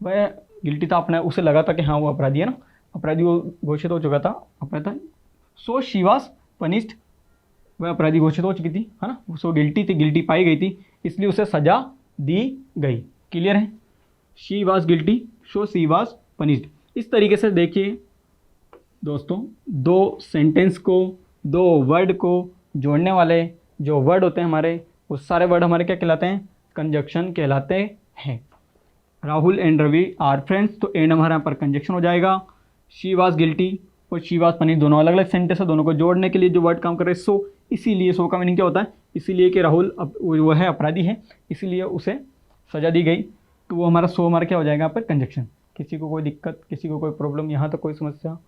वह गिल्टी था, अपना उसे लगा था कि हाँ वो अपराधी है ना, अपराधी वो घोषित हो चुका था, अपराधी। सो शी वाज पनिश्ड, वह अपराधी घोषित हो चुकी थी, है ना, सो गिल्टी थी, गिल्टी पाई गई थी, इसलिए उसे सजा दी गई। क्लियर है? She was guilty, so she was punished. इस तरीके से देखिए दोस्तों, दो सेंटेंस को, दो वर्ड को जोड़ने वाले जो वर्ड होते हैं हमारे, वो सारे वर्ड हमारे क्या कहलाते हैं? कंजक्शन कहलाते हैं। Rahul and Ravi are friends, तो एंड हमारे यहाँ पर कंजक्शन हो जाएगा। शी वाज गिल्टी और शी वाज पनिश्ड, दोनों अलग अलग सेंटेंस है, दोनों को जोड़ने के लिए जो वर्ड काम कर रहे हैं सो, इसीलिए सो का मीनिंग क्या होता है? इसीलिए कि राहुल वो है अपराधी है, इसीलिए उसे सजा दी गई। तो वो हमारा सो हमारा क्या हो जाएगा यहाँ पर? कंजक्शन। किसी को कोई दिक्कत, किसी को कोई प्रॉब्लम, यहाँ तक कोई समस्या?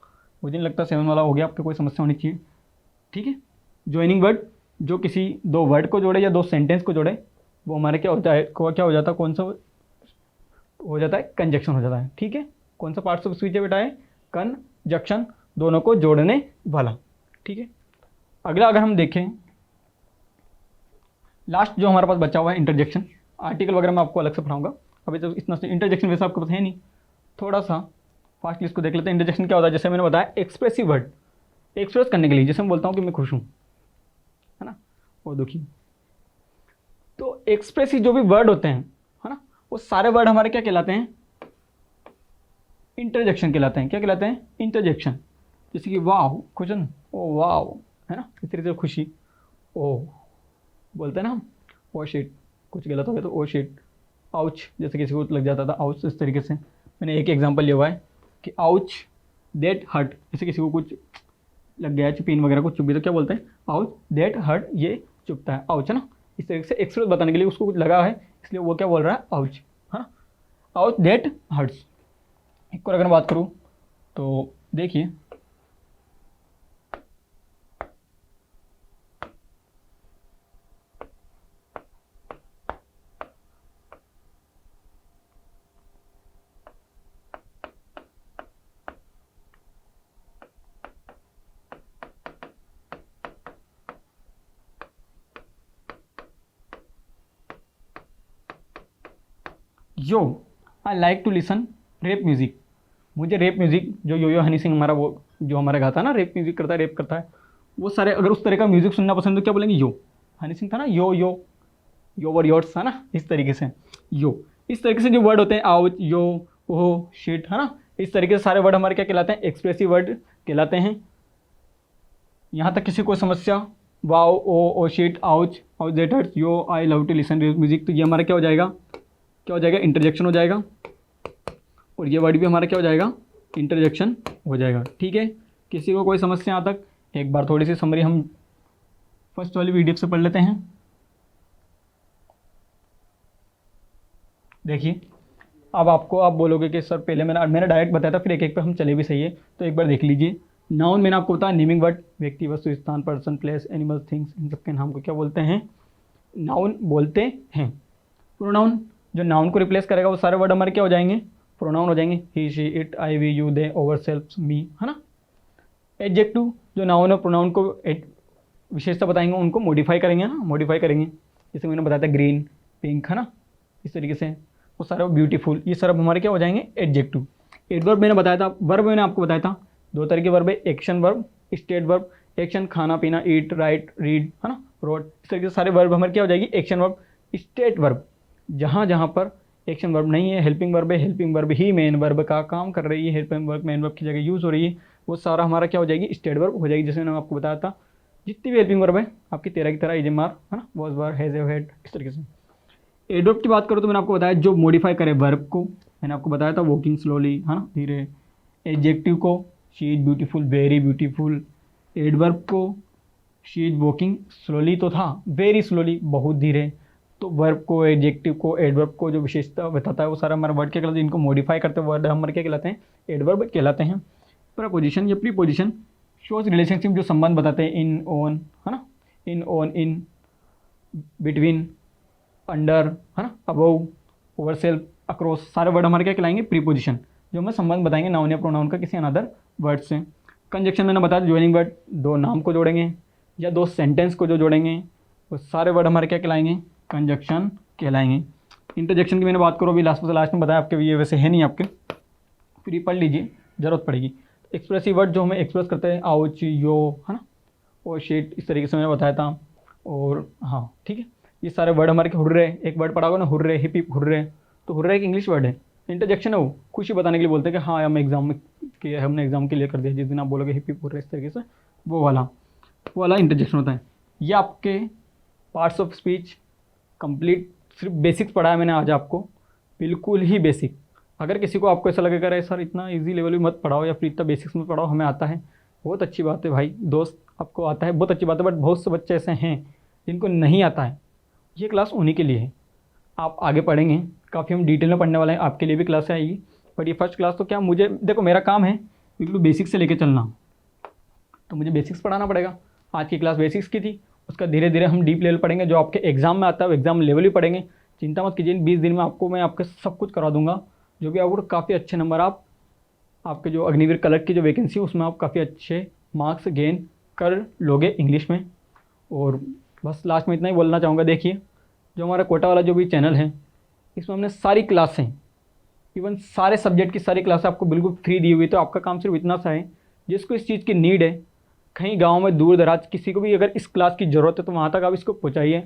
मुझे नहीं लगता 7 वाला हो गया, आपको कोई समस्या होनी चाहिए। ठीक है, ज्वाइनिंग वर्ड जो किसी दो वर्ड को जोड़े या दो सेंटेंस को जोड़े, वो हमारे क्या होता है? क्या हो जाता है? कौन सा हो जाता है? कंजक्शन हो जाता है। ठीक है, कौन सा पार्ट्स ऑफ स्पीच है बेटा? है कंजक्शन, दोनों को जोड़ने वाला। ठीक है, अगला अगर हम देखें, लास्ट जो हमारे पास बचा हुआ है इंटरजेक्शन। आर्टिकल वगैरह मैं आपको अलग से पढ़ाऊंगा, अभी तो इतना इंटरजेक्शन वैसे आपके पास है नहीं। थोड़ा सा फास्ट इसको देख लेते हैं। इंटरजेक्शन क्या होता है? जैसे मैंने बताया, एक्सप्रेसिव वर्ड, एक्सप्रेस करने के लिए, जैसे मैं बोलता हूँ कि मैं खुश हूँ, है ना, और दुखी। तो एक्सप्रेसिव जो भी वर्ड होते हैं, है ना, वो सारे वर्ड हमारे क्या कहलाते हैं? इंटरजेक्शन कहलाते हैं। क्या कहलाते हैं? इंटरजेक्शन। जैसे कि वाह, खुशन, ओ वाह, है ना, इस तरीके से खुशी, ओ बोलते हैं ना हम, ओ शिट, कुछ गलत हो गया तो ओ शिट। आउच, जैसे किसी को लग जाता था, आउच, इस तरीके से। मैंने एक एग्जांपल लिया हुआ है कि आउच दैट हर्ट, जैसे किसी को कुछ लग गया है, पेन वगैरह कुछ चुभ गई तो क्या बोलते हैं? आउच दैट हर्ट, ये चुभता है, आउच, है ना। इस तरीके से एक्सप्रेस बताने के लिए उसको कुछ लगा है, इसलिए वो क्या बोल रहा है? आउच, है ना, आउच दैट हर्ट्स। एक और अगर मैं बात करूँ तो देखिए, yo I like to listen rap music. मुझे रेप म्यूज़िक, जो यो यो हनी सिंह हमारा, वो जो हमारा गाता है ना, रेप म्यूज़िक करता है, रेप करता है, वो सारे अगर उस तरह का म्यूज़िक सुनना पसंद है तो क्या बोलेंगे? यो। हनी सिंह था ना, यो यो, यो वर योर्स, है ना, इस तरीके से यो। इस तरीके से जो वर्ड होते हैं, आउच, यो, ओह, शिट, है ना, इस तरीके से सारे वर्ड हमारे क्या कहलाते हैं? एक्सप्रेसिव वर्ड कहलाते हैं। यहाँ तक किसी को समस्या? Wow, oh shit, ouch, ouch that hurts, yo I love to listen rap music, तो ये हमारा क्या हो जाएगा? क्या हो जाएगा? इंटरजेक्शन हो जाएगा। और ये वर्ड भी हमारा क्या हो जाएगा? इंटरजेक्शन हो जाएगा। ठीक है, किसी को कोई समस्या यहाँ तक? एक बार थोड़ी सी समरी हम फर्स्ट वाली वीडियो से पढ़ लेते हैं। देखिए, अब आपको आप बोलोगे कि सर पहले मैंने डायरेक्ट बताया था, फिर एक एक पे हम चले भी सही है, तो एक बार देख लीजिए। नाउन मैंने आपको बताया नेमिंग वर्ड, व्यक्ति, वस्तु, स्थान, पर्सन, प्लेस, एनिमल, थिंग्स, इन सबके नाम को क्या बोलते हैं? नाउन बोलते हैं। प्रोनाउन, जो नाउन को रिप्लेस करेगा वो सारे वर्ड हमारे क्या हो जाएंगे? प्रोनाउन हो जाएंगे। He, she, it, I, we, you, they, our self, me, है ना। एडजेक्टिव, जो नाउन और प्रोनाउन को विशेषता बताएंगे उनको मॉडिफाई करेंगे ना, मॉडिफाई करेंगे। जैसे मैंने बताया था ग्रीन, पिंक, है ना, इस तरीके से वो सारे ब्यूटीफुल, ये सब हमारे क्या हो जाएंगे? एडजेक्टिव। एडवर्ब मैंने बताया था, वर्ब मैंने आपको बताया था, दो तरह के वर्ब है, action verb, state verb. Action खाना पीना, ईट, राइट, रीड, है ना, रोड, इस तरीके से सारे वर्ब हमारे क्या हो जाएगी? Action verb. स्टेट वर्ब, जहाँ जहाँ पर एक्शन वर्ब नहीं है, हेल्पिंग वर्ब है, हेल्पिंग वर्ब ही मेन वर्ब का काम कर रही है, हेल्पिंग वर्ब मेन वर्ब की जगह यूज़ हो रही है, वो सारा हमारा क्या हो जाएगी? स्टेट वर्ब हो जाएगी। जैसे मैंने आपको बताया था जितनी भी हेल्पिंग वर्ब है आपकी 13 की तरह, इज, मार, है ना, was, were, has, have, had, इस तरीके से। एडवर्ब की बात करो तो मैंने आपको बताया जो मॉडिफाई करे वर्ब को, मैंने आपको बताया था वॉकिंग स्लोली, है ना, धीरे। एडजेक्टिव को she is beautiful, very beautiful. Adverb को शी इज वॉकिंग स्लोली तो था, वेरी स्लोली, बहुत धीरे। तो वर्ब को, एडजेक्टिव को, एडवर्ब को जो विशेषता बताता है वो सारा हमारा वर्ड क्या कहलाते हैं? इनको मॉडिफाई करते वर्ड हमारे क्या कहलाते हैं? एडवर्ब कहलाते हैं। प्रपोजिशन या प्रीपोजिशन शोज रिलेशनशिप, जो संबंध बताते हैं, इन, ऑन, है ना, इन, ऑन, इन, बिटवीन, अंडर, है ना, अबव, ओवर सेल्फ, अक्रॉस, सारे वर्ड हमारे क्या कहलाएंगे? प्रीपोजिशन, जो हमें संबंध बताएंगे नाउन या प्रोनाउन का किसी अनदर वर्ड से। कंजक्शन मैंने बताया ज्वाइनिंग वर्ड, दो नाम को जोड़ेंगे या दो सेंटेंस को जो जोड़ेंगे वो सारे वर्ड हमारे क्या कहलाएंगे? कंजक्शन कहलाएंगे। इंटरजेक्शन की मैंने बात करूँ अभी लास्ट में बताया, आपके ये वैसे है नहीं, आपके फिर पढ़ लीजिए, जरूरत पड़ेगी। एक्सप्रेसिव वर्ड जो हमें एक्सप्रेस करते हैं, आउच, यो, है ना, और शीट, इस तरीके से मैंने बताया था। और हाँ ठीक है, ये सारे वर्ड हमारे हुर्रे, एक वर्ड पढ़ा होगा ना, हुर्रे, हिप हिप हुर्रे, तो हुर्रे एक इंग्लिश वर्ड है। इंटरजेक्शन है वो खुशी बताने के लिए बोलते हैं कि हाँ हम एग्जाम में किया, हमने एग्जाम क्लियर कर दिया, जिस दिन आप बोलोगे हिप हिप हुर्रे, इस तरीके से वो वाला इंटरजेक्शन होता है। ये आपके पार्ट्स ऑफ स्पीच कंप्लीट, सिर्फ बेसिक्स पढ़ा है मैंने आज आपको, बिल्कुल ही बेसिक। अगर किसी को आपको ऐसा लगेगा अरे सर इतना इजी लेवल में मत पढ़ाओ या फिर इतना बेसिक्स में पढ़ाओ, हमें आता है, बहुत अच्छी बात है भाई दोस्त, आपको आता है बहुत अच्छी बात है, बट बहुत से बच्चे ऐसे हैं जिनको नहीं आता है, ये क्लास उन्हीं के लिए है। आप आगे पढ़ेंगे, काफ़ी हम डिटेल में पढ़ने वाले हैं, आपके लिए भी क्लास आएगी, बट ये फर्स्ट क्लास तो क्या, मुझे देखो मेरा काम है बिल्कुल बेसिक से लेके चलना, तो मुझे बेसिक्स पढ़ाना पड़ेगा। आज की क्लास बेसिक्स की थी, उसका धीरे धीरे हम डीप लेवल पढ़ेंगे, जो आपके एग्जाम में आता है वो एग्जाम लेवल ही पढ़ेंगे। चिंता मत कीजिए, 20 दिन में आपको मैं आपके सब कुछ करा दूंगा, जो भी आपको काफ़ी अच्छे नंबर आपके जो अग्निवीर कलर की जो वैकेंसी है उसमें आप काफ़ी अच्छे मार्क्स गेन कर लोगे इंग्लिश में। और बस लास्ट में इतना ही बोलना चाहूँगा, देखिए जो हमारा कोटा वाला जो भी चैनल है, इसमें हमने सारी क्लासें, इवन सारे सब्जेक्ट की सारी क्लासें आपको बिल्कुल फ्री दी हुई, तो आपका काम सिर्फ इतना सा है, जिसको इस चीज़ की नीड है, कहीं गांव में दूर दराज किसी को भी अगर इस क्लास की ज़रूरत है तो वहाँ तक आप इसको पहुँचाइए।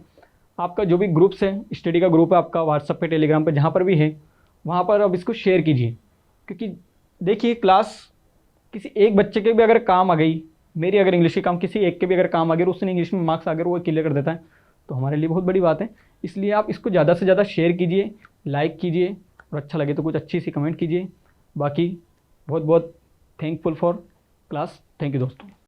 आपका जो भी ग्रुप्स है, स्टडी का ग्रुप है आपका व्हाट्सएप पे, टेलीग्राम पे, जहाँ पर भी है वहाँ पर अब इसको शेयर कीजिए, क्योंकि देखिए क्लास किसी एक बच्चे के भी अगर काम आ गई, मेरी अगर इंग्लिश के काम किसी एक के भी अगर काम आ गया, उसने इंग्लिश में मार्क्स अगर वो क्लियर कर देता है, तो हमारे लिए बहुत बड़ी बात है। इसलिए आप इसको ज़्यादा से ज़्यादा शेयर कीजिए, लाइक कीजिए, और अच्छा लगे तो कुछ अच्छी सी कमेंट कीजिए। बाकी बहुत बहुत thankful for class, thank you दोस्तों।